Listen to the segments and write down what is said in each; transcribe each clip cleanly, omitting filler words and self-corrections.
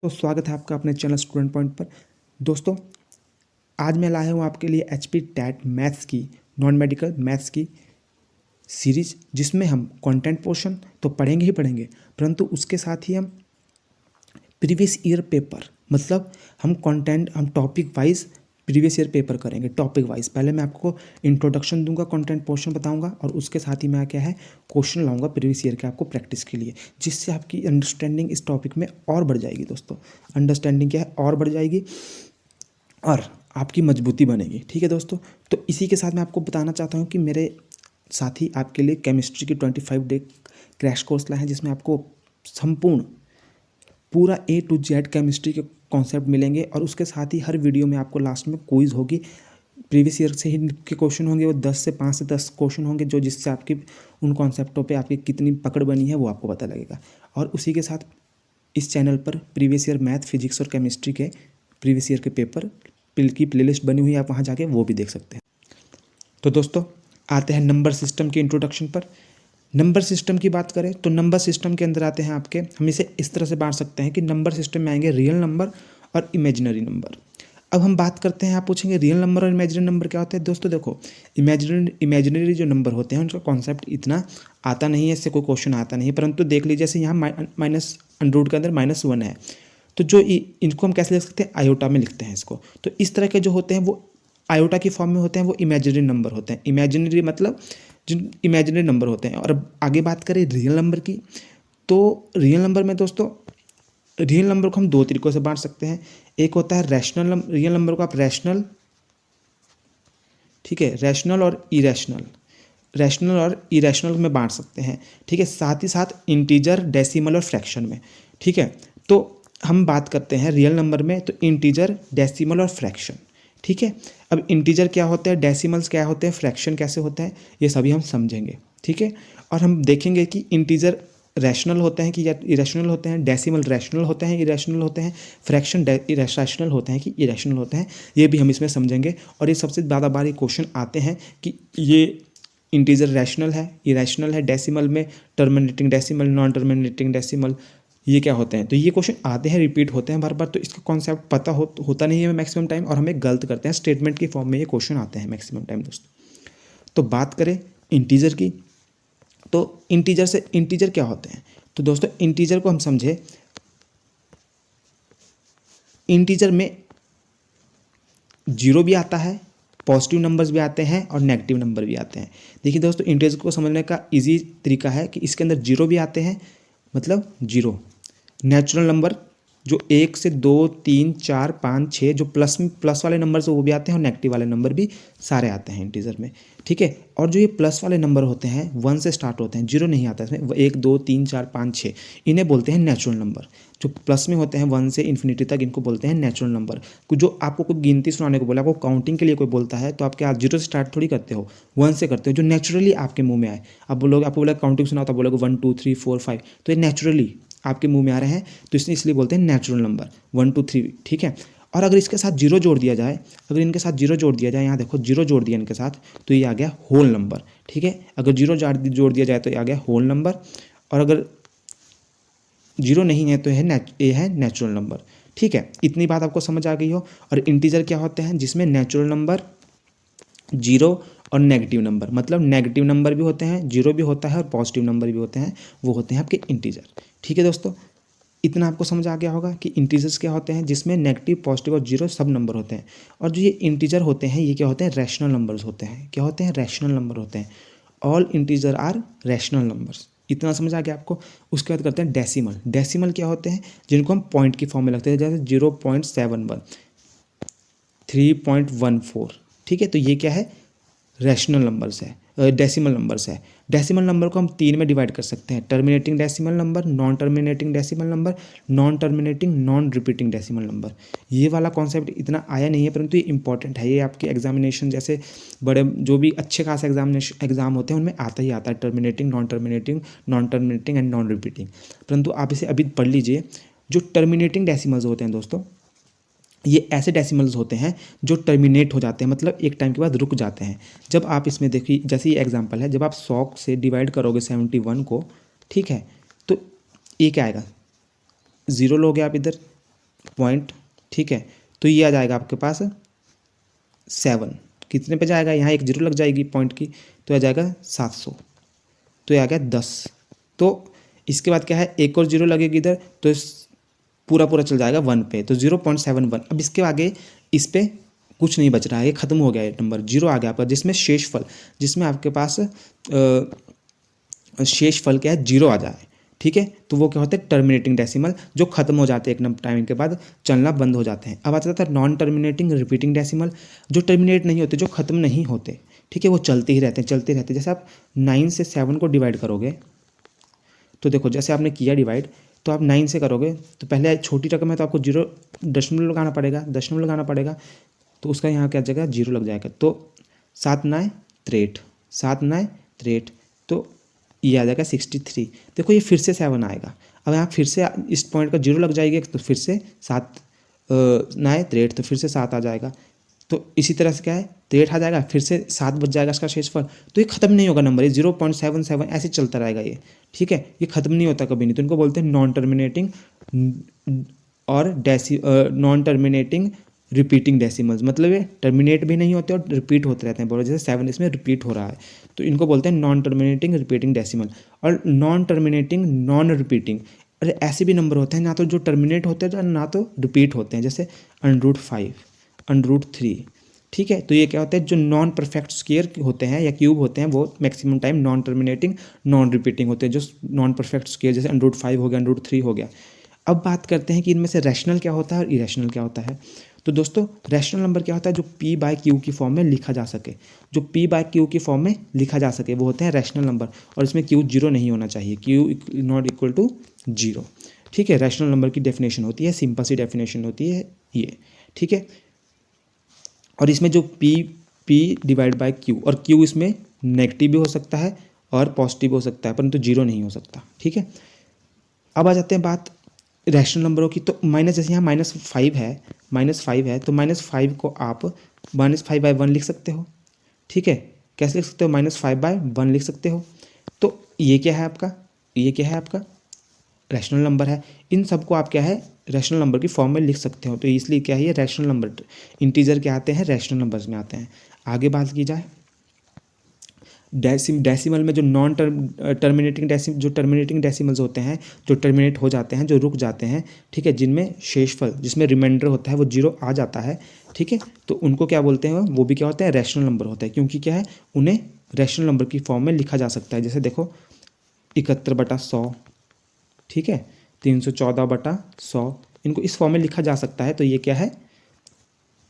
तो स्वागत है आपका अपने चैनल स्टूडेंट पॉइंट पर। दोस्तों, आज मैं लाया हूँ आपके लिए HP टैट मैथ्स की नॉन मेडिकल मैथ्स की सीरीज, जिसमें हम कंटेंट पोर्शन तो पढ़ेंगे ही पढ़ेंगे, परंतु उसके साथ ही हम प्रीवियस ईयर पेपर मतलब हम topic wise previous year paper करेंगे। टॉपिक वाइज पहले मैं आपको इंट्रोडक्शन दूंगा, कंटेंट पोर्शन बताऊंगा और उसके साथ ही मैं क्या है क्वेश्चन लाऊंगा प्रीवियस ईयर के आपको प्रैक्टिस के लिए, जिससे आपकी अंडरस्टैंडिंग इस टॉपिक में और बढ़ जाएगी। दोस्तों, अंडरस्टैंडिंग क्या है और बढ़ जाएगी और आपकी मजबूती बनेगी। ठीक है दोस्तों, तो इसी के साथ मैं आपको बताना चाहता हूँ कि मेरे साथी आपके लिए केमिस्ट्री की 25 डे क्रैश कोर्स लाए हैं, जिसमें आपको संपूर्ण पूरा A to Z केमिस्ट्री के कॉन्सेप्ट मिलेंगे और उसके साथ ही हर वीडियो में आपको लास्ट में क्विज होगी। प्रीवियस ईयर से ही के क्वेश्चन होंगे, वो 5 से 10 क्वेश्चन होंगे, जो जिससे आपकी उन कॉन्सेप्टों पे आपकी कितनी पकड़ बनी है वो आपको पता लगेगा। और उसी के साथ इस चैनल पर प्रीवियस ईयर मैथ, फिजिक्स और केमिस्ट्री के प्रीवियस ईयर के पेपर की प्लेलिस्ट बनी हुई है, आप वहाँ जाके वो भी देख सकते हैं। तो दोस्तों, आते हैं नंबर सिस्टम के इंट्रोडक्शन पर। नंबर सिस्टम की बात करें तो नंबर सिस्टम के अंदर आते हैं आपके, हम इसे इस तरह से बांट सकते हैं कि नंबर सिस्टम में आएंगे रियल नंबर और इमेजिनरी नंबर। अब हम बात करते हैं, आप पूछेंगे रियल नंबर और इमेजिनरी नंबर क्या होते हैं। दोस्तों देखो, इमेजिनरी जो नंबर होते हैं उनका कॉन्सेप्ट इतना आता नहीं है, इससे कोई क्वेश्चन आता नहीं है, परंतु देख लीजिए जैसे यहाँ माइनस अंडर के अंदर -1 है, तो जो इनको हम कैसे लिख सकते हैं, आयोटा में लिखते हैं इसको। तो इस तरह के जो होते हैं वो आयोटा की फॉर्म में होते हैं, वो इमेजिनरी नंबर होते हैं। इमेजिनरी मतलब जिन इमेजिनरी नंबर होते हैं। और अब आगे बात करें रियल नंबर की, तो रियल नंबर में दोस्तों, रियल नंबर को हम दो तरीकों से बांट सकते हैं। एक होता है रैशनल, रियल नंबर को आप रैशनल, ठीक है, रैशनल और इरेशनल में बांट सकते हैं। ठीक है, साथ ही साथ इंटीजर, डेसिमल और फ्रैक्शन में। ठीक है, तो हम बात करते हैं रियल नंबर में तो इंटीजर, डेसिमल और फ्रैक्शन। ठीक है, अब इंटीजर क्या होते हैं, डेसिमल्स क्या होते हैं, फ्रैक्शन कैसे होते हैं, ये सभी हम समझेंगे। ठीक है, और हम देखेंगे कि इंटीजर रैशनल होते हैं कि या इरेशनल होते हैं, डेसिमल रैशनल होते हैं, इरेशनल होते हैं, फ्रैक्शन इरेशनल होते हैं कि इरेशनल होते हैं, ये भी हम इसमें समझेंगे। और ये सबसे ज़्यादा बार ये क्वेश्चन आते हैं कि ये इंटीजर रैशनल है, इरेशनल है, डेसिमल में terminating decimal, non terminating decimal, ये क्या होते हैं। तो ये क्वेश्चन आते हैं, रिपीट होते हैं बार बार, तो इसका कॉन्सेप्ट पता होता नहीं है मैक्सिमम टाइम, और हमें गलत करते हैं, स्टेटमेंट की फॉर्म में ये क्वेश्चन आते हैं मैक्सिमम टाइम दोस्तों। तो बात करें इंटीजर की, तो इंटीजर क्या होते हैं। तो दोस्तों, इंटीजर को हम समझे, इंटीजर में जीरो भी आता है, पॉजिटिव नंबर्स भी आते हैं और नेगेटिव नंबर भी आते हैं। देखिए दोस्तों, इंटीजर को समझने का इजी तरीका है कि इसके अंदर जीरो भी आते हैं, मतलब जीरो नेचुरल नंबर जो 1 से 2 3 4 5 6 जो प्लस वाले नंबर से वो भी आते हैं और नेगेटिव वाले नंबर भी सारे आते हैं इंटीजर में। ठीक है, और जो ये प्लस वाले नंबर होते हैं 1 से स्टार्ट होते हैं, जीरो नहीं आता इसमें, 1 2 3 4 5 6, इन्हें बोलते हैं नेचुरल नंबर। जो प्लस में होते हैं 1 से इन्फिनिटी तक, इनको बोलते हैं नेचुरल नंबर। जो आपको कोई गिनती सुनाने को बोला, आपको काउंटिंग के लिए कोई बोलता है, तो आप क्या जीरो से स्टार्ट थोड़ी करते हो, 1 से करते हो, जो नेचुरली आपके मुंह में आए। आप बोलोगे, आपको बोला काउंटिंग सुना तो बोलोगे 1 2 3 4 5, तो ये नेचुरली आपके मुंह में आ रहे हैं, तो इसलिए बोलते हैं नेचुरल नंबर 1 2 3। ठीक है, और अगर इसके साथ जीरो जोड़ दिया जाए, अगर इनके साथ जीरो जोड़ दिया जाए, यहाँ देखो जीरो जोड़ दिया इनके साथ, तो ये आ गया होल नंबर। ठीक है, अगर जीरो जोड़ दिया जाए तो ये आ गया होल नंबर, और अगर जीरो नहीं है तो ये है नेचुरल नंबर। ठीक है, इतनी बात आपको समझ आ गई हो। और इंटीजर क्या होते हैं, जिसमें नेचुरल नंबर, जीरो और नेगेटिव नंबर, मतलब नेगेटिव नंबर भी होते हैं, जीरो भी होता है और पॉजिटिव नंबर भी होते हैं, वो होते हैं आपके इंटीजर। ठीक है दोस्तों, इतना आपको समझ आ गया होगा कि इंटीजर्स क्या होते हैं, जिसमें नेगेटिव, पॉजिटिव और जीरो सब नंबर होते हैं। और जो ये इंटीजर होते हैं, ये क्या होते हैं, रैशनल नंबर्स होते हैं। क्या होते हैं, रैशनल नंबर होते हैं। All integer are rational numbers. इतना समझ आ गया आपको। उसके बाद करते हैं डेसिमल। डेसिमल क्या होते हैं, जिनको हम पॉइंट की फॉर्म में लगते हैं, जैसे 0.71, 3.14। ठीक है, तो ये क्या है, रैशनल नंबर्स है, डेसिमल नंबर्स है। डेसिमल नंबर को हम 3 में डिवाइड कर सकते हैं, terminating decimal number, non terminating decimal number, non terminating non repeating decimal number. ये वाला कॉन्सेप्ट इतना आया नहीं है, परंतु ये इंपॉर्टेंट है, ये आपके एग्जामिनेशन जैसे बड़े जो भी अच्छे खास एग्जाम होते हैं उनमें आता ही आता है, terminating, non terminating and non repeating. परंतु आप इसे अभी पढ़ लीजिए। जो टर्मिनेटिंग डेसिमल्स होते हैं दोस्तों, ये ऐसे डेसिमल्स होते हैं जो टर्मिनेट हो जाते हैं, मतलब एक टाइम के बाद रुक जाते हैं। जब आप इसमें देखिए, जैसे ये एग्जांपल है, जब आप 100 से डिवाइड करोगे 71 को, ठीक है, तो ये क्या आएगा, ज़ीरो लोगे आप इधर, पॉइंट, ठीक है। तो ये आ जाएगा आपके पास 7, कितने पे जाएगा, यहाँ एक जीरो लग जाएगी पॉइंट की, तो आ जाएगा 700, तो ये आ गया 10। तो इसके बाद क्या है, एक और जीरो लगेगी इधर, तो पूरा पूरा चल जाएगा 1 पे, तो 0.71। अब इसके आगे इस पे कुछ नहीं बच रहा है, ये खत्म हो गया, ये नंबर जीरो आ गया आपका, जिसमें शेषफल, जिसमें आपके पास शेषफल क्या है, जीरो आ जाए, ठीक है। तो वो क्या होते हैं, टर्मिनेटिंग डेसिमल, जो खत्म हो जाते हैं एक नंबर टाइम के बाद, चलना बंद हो जाते हैं। अब आता था नॉन टर्मिनेटिंग रिपीटिंग डेसिमल, जो टर्मिनेट नहीं होते, जो खत्म नहीं होते, ठीक है, वो चलते ही रहते हैं, चलते रहते हैं। जैसे आप 9 से 7 को डिवाइड करोगे, तो देखो जैसे आपने किया डिवाइड, तो आप 9 से करोगे तो पहले छोटी रकम है तो आपको जीरो दशमलव लगाना पड़ेगा, दशमलव लगाना पड़ेगा, तो उसका यहाँ क्या जगह जीरो लग जाएगा, तो 7 9 63, 7 9 63, तो ये आ जाएगा 63। देखो ये फिर से 7 आएगा, अब यहाँ फिर से इस पॉइंट का जीरो लग जाएगी, तो फिर से 7 9 63, तो फिर से 7 आ जाएगा, तो इसी तरह से क्या है 63 आ जाएगा, फिर से 7 बच जाएगा इसका शेषफल, तो ये खत्म नहीं होगा नंबर, ये 0.77 ऐसे चलता रहेगा ये, ठीक है, ये खत्म नहीं होता कभी नहीं। तो इनको बोलते हैं नॉन टर्मिनेटिंग और नॉन टर्मिनेटिंग रिपीटिंग डेसिमल्स, मतलब ये टर्मिनेट भी नहीं होते और रिपीट होते रहते हैं, बोलो जैसे 7 इसमें रिपीट हो रहा है, तो इनको बोलते हैं नॉन टर्मिनेटिंग रिपीटिंग डेसिमल। और नॉन टर्मिनेटिंग नॉन रिपीटिंग, अरे ऐसे भी नंबर होते हैं ना तो जो टर्मिनेट होते हैं ना तो रिपीट होते हैं, जैसे √5, √3, ठीक है। तो ये क्या होता है, जो नॉन परफेक्ट स्क्वायर होते हैं या क्यूब होते हैं वो maximum time non terminating non repeating होते हैं, जो नॉन परफेक्ट स्क्वायर जैसे √5 हो गया, √3 हो गया। अब बात करते हैं कि इनमें से रैशनल क्या होता है और इरेशनल क्या होता है। तो दोस्तों रैशनल नंबर क्या होता है, जो p/q की फॉर्म में लिखा जा सके, जो p/q की फॉर्म में लिखा जा सके वो होते हैं रैशनल नंबर, और इसमें q जीरो नहीं होना चाहिए, q not equal to zero, ठीक है। रैशनल नंबर की डेफिनेशन होती है, सिंपल सी डेफिनेशन होती है ये, ठीक है। और इसमें जो p/q, और q इसमें नेगेटिव भी हो सकता है और पॉजिटिव हो सकता है, परंतु जीरो नहीं हो सकता, ठीक है। अब आ जाते हैं बात रैशनल नंबरों की। तो माइनस, जैसे यहाँ -5 है, -5 है, तो -5 को आप -5/1 लिख सकते हो, ठीक है। कैसे लिख सकते हो, -5/1 लिख सकते हो। तो ये क्या है आपका, ये क्या है आपका रैशनल नंबर है। इन सबको आप क्या है रैशनल नंबर की फॉर्म में लिख सकते हो, तो इसलिए क्या है ये रैशनल नंबर, इंटीजर क्या आते हैं, रैशनल नंबर्स में आते हैं। आगे बात की जाए डेसिमल में, जो नॉन टर्मिनेटिंग जो टर्मिनेटिंग डेसिमल्स होते हैं, जो टर्मिनेट हो जाते हैं, जो रुक जाते हैं, ठीक है, जिनमें शेषफल, जिसमें रिमाइंडर होता है वो जीरो आ जाता है, ठीक है, तो उनको क्या बोलते हैं, वो भी क्या होते हैं, रैशनल नंबर होता है, क्योंकि क्या है उन्हें रैशनल नंबर की फॉर्म में लिखा जा सकता है। जैसे देखो 71/100, ठीक है, 314/100, इनको इस फॉर्म में लिखा जा सकता है। तो ये क्या है,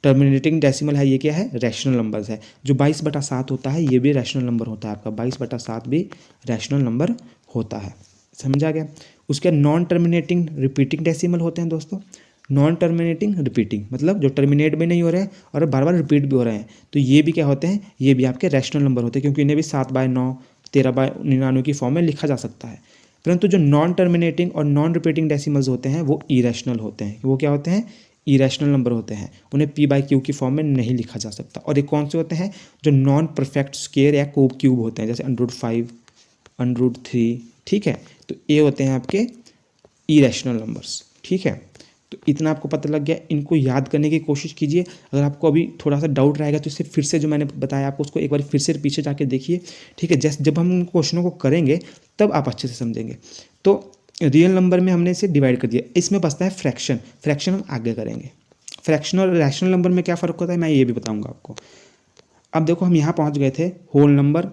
टर्मिनेटिंग डेसिमल है, ये क्या है, रैशनल नंबर्स है। जो 22/7 होता है ये भी रैशनल नंबर होता है, आपका 22/7 भी रैशनल नंबर होता है, समझा गया। उसके नॉन टर्मिनेटिंग रिपीटिंग डेसिमल होते हैं दोस्तों। नॉन टर्मिनेटिंग रिपीटिंग मतलब जो टर्मिनेट भी नहीं हो रहे हैं और बार बार रिपीट भी हो रहे हैं, तो ये भी क्या होते हैं, ये भी आपके रैशनल नंबर होते हैं, क्योंकि इन्हें भी 7/9, 13/99 की फॉर्म में लिखा जा सकता है। परंतु जो नॉन टर्मिनेटिंग और नॉन रिपीटिंग डेसिमल्स होते हैं वो इरेशनल होते हैं। वो क्या होते हैं, इरेशनल नंबर होते हैं, उन्हें p/q की फॉर्म में नहीं लिखा जा सकता। और ये कौन से होते हैं, जो नॉन परफेक्ट स्क्वायर या क्यूब होते हैं, जैसे √5, √3, ठीक है। तो ये होते हैं आपके इरेशनल नंबर्स, ठीक है। तो इतना आपको पता लग गया, इनको याद करने की कोशिश कीजिए। अगर आपको अभी थोड़ा सा डाउट रहेगा तो इसे फिर से, जो मैंने बताया आपको, उसको एक बार फिर से पीछे जाके देखिए, ठीक है। जैसे जब हम उन क्वेश्चनों को करेंगे तब आप अच्छे से समझेंगे। तो रियल नंबर में हमने इसे डिवाइड कर दिया, इसमें बचता है फ्रैक्शन, फ्रैक्शन हम आगे करेंगे। फ्रैक्शन और रैशनल नंबर में क्या फ़र्क होता है मैं ये भी बताऊंगा आपको। अब देखो हम यहाँ पहुँच गए थे whole number,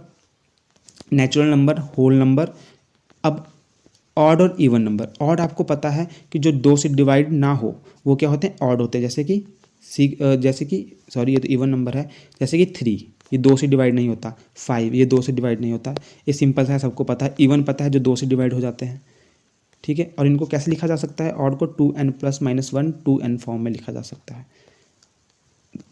natural number, whole number. अब ऑड और इवन नंबर। ऑड आपको पता है कि जो 2 से डिवाइड ना हो वो क्या होते हैं, ऑड होते हैं, जैसे कि सॉरी ये तो इवन नंबर है, जैसे कि 3 ये 2 से डिवाइड नहीं होता, 5 ये 2 से डिवाइड नहीं होता, ये सिंपल सा है, सबको पता है। इवन पता है जो 2 से डिवाइड हो जाते हैं, ठीक है। और इनको कैसे लिखा जा सकता है, ऑड को 2n + -1 2n फॉर्म में लिखा जा सकता है।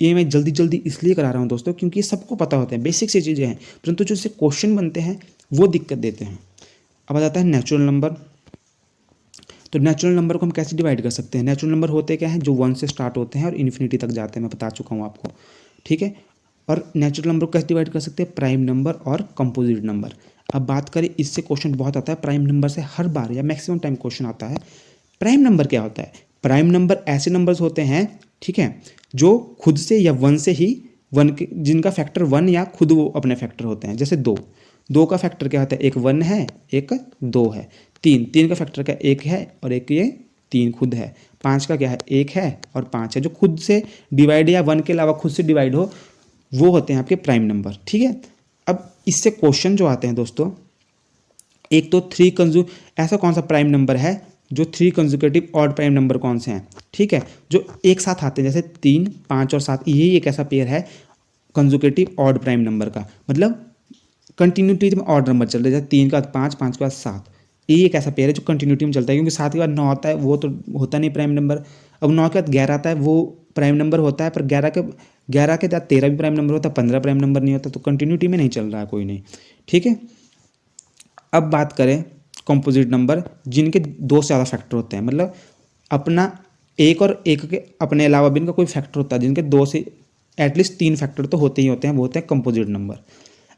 ये मैं जल्दी जल्दी इसलिए करा रहा हूँ दोस्तों क्योंकि ये सबको पता होते हैं, बेसिक सी चीज़ें हैं, परंतु जो इससे क्वेश्चन बनते हैं वो दिक्कत देते हैं। अब आ जाता है नेचुरल नंबर। तो नेचुरल नंबर को हम कैसे डिवाइड कर सकते हैं, नेचुरल नंबर होते क्या हैं, जो 1 से स्टार्ट होते हैं और इन्फिनिटी तक जाते हैं, मैं बता चुका हूँ आपको, ठीक है। और नेचुरल नंबर को कैसे डिवाइड कर सकते हैं, प्राइम नंबर और कंपोजिट नंबर। अब बात करें, इससे क्वेश्चन बहुत आता है, प्राइम नंबर से हर बार या मैक्सिमम टाइम क्वेश्चन आता है। प्राइम नंबर क्या होता है, प्राइम नंबर ऐसे नंबर्स होते हैं, ठीक है, जो खुद से या वन से ही वन के जिनका फैक्टर वन या खुद वो अपने फैक्टर होते हैं। जैसे दो का फैक्टर क्या होता है, एक वन है एक दो है। तीन का फैक्टर क्या, एक है और एक ये तीन खुद है। पाँच का क्या है, एक है और पाँच है। जो खुद से डिवाइड या वन के अलावा खुद से डिवाइड हो वो होते हैं आपके प्राइम नंबर, ठीक है। अब इससे क्वेश्चन जो आते हैं दोस्तों, एक तो ऐसा कौन सा प्राइम नंबर है जो 3 कंसेक्यूटिव ऑड प्राइम नंबर कौन से हैं, ठीक है, जो एक साथ आते हैं, जैसे 3, 5 और 7, यही एक ऐसा पेयर है कंसेक्यूटिव ऑड प्राइम नंबर का, मतलब कंटिन्यूटी में ऑड नंबर चल रहे हैं, जैसे 3 का 5, 5 का 7, ये एक ऐसा पेयर है जो कंटिन्यूटी में चलता है, क्योंकि 7 के बाद 9 आता है, वो तो होता नहीं प्राइम नंबर। अब 9 के बाद 11 आता है, वो प्राइम नंबर होता है, पर 11 के बाद 13 भी प्राइम नंबर होता है, 15 प्राइम नंबर नहीं होता, तो कंटिन्यूटी में नहीं चल रहा है कोई नहीं, ठीक है। अब बात करें कंपोजिट नंबर जिनके दो से ज़्यादा फैक्टर होते हैं, मतलब अपना एक और एक के अपने अलावा भी इनका कोई फैक्टर होता है, जिनके दो से एटलीस्ट 3 फैक्टर तो होते ही होते हैं, वो होते हैं कंपोजिट नंबर।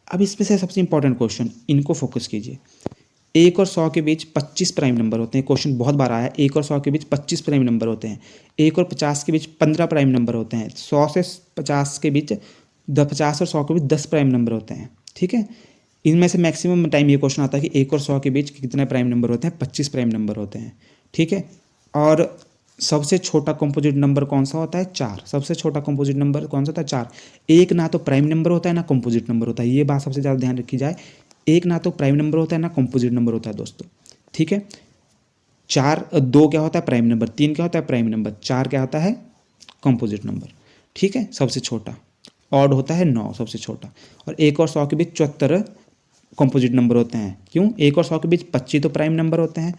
अब इसमें से सबसे इंपॉर्टेंट क्वेश्चन, इनको फोकस कीजिए। 1 और 100 के बीच 25 प्राइम नंबर होते हैं, क्वेश्चन बहुत बार आया है। 1 और 100 के बीच 25 प्राइम नंबर होते हैं। 1 और 50 के बीच 15 प्राइम नंबर होते हैं। 100 से 50 के बीच 50 और 100 के बीच 10 प्राइम नंबर होते हैं, ठीक है। इनमें से मैक्सिमम टाइम ये क्वेश्चन आता है कि 1 और 100 के बीच कितने प्राइम नंबर होते हैं, 25 प्राइम नंबर होते हैं, ठीक है। और सबसे छोटा कंपोजिट नंबर कौन सा होता है, 4। सबसे छोटा कंपोजिट नंबर कौन सा होता है, 4। एक ना तो प्राइम नंबर होता है ना कंपोजिट नंबर होता है, ये बात सबसे ज़्यादा ध्यान रखी जाए। एक ना तो प्राइम नंबर होता है ना कंपोजिट नंबर होता है दोस्तों, ठीक है। 2 क्या होता है, प्राइम नंबर। 3 क्या होता है, प्राइम नंबर। 4 क्या होता है, कंपोजिट नंबर, ठीक है, सबसे छोटा। ऑड होता है 9, सबसे छोटा। और 1 और 100 के बीच 74 कंपोजिट नंबर होते हैं। क्यों, 1 और 100 के बीच 25 तो प्राइम नंबर होते हैं,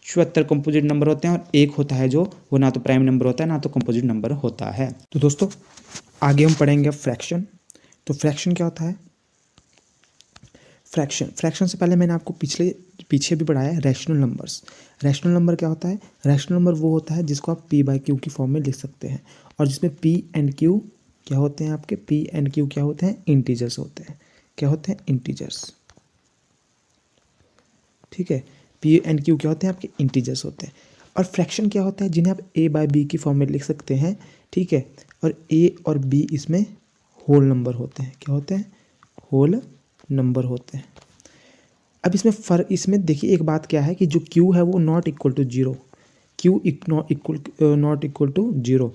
74 कंपोजिट नंबर होते हैं, और एक होता है जो वो ना तो प्राइम नंबर होता है ना तो कंपोजिट नंबर होता है। तो दोस्तों आगे हम पढ़ेंगे फ्रैक्शन। तो फ्रैक्शन क्या होता है, फ्रैक्शन से पहले मैंने आपको पीछे भी पढ़ाया है रैशनल नंबर्स। रैशनल नंबर क्या होता है, रैशनल नंबर वो होता है जिसको आप p/q की फॉर्म में लिख सकते हैं, और जिसमें p एंड q क्या होते हैं, आपके p एंड q क्या होते हैं, इंटीजर्स होते हैं। क्या होते हैं, इंटीजर्स, ठीक है। p एंड q क्या होते हैं, आपके इंटीजर्स होते हैं। और फ्रैक्शन क्या होता है, जिन्हें आप a/b की फॉर्म में लिख सकते हैं, ठीक है। और a और b इसमें होल नंबर होते हैं। क्या होते हैं, होल नंबर होते हैं। अब इसमें देखिए एक बात क्या है कि जो q है वो not equal to 0, q not equal to 0,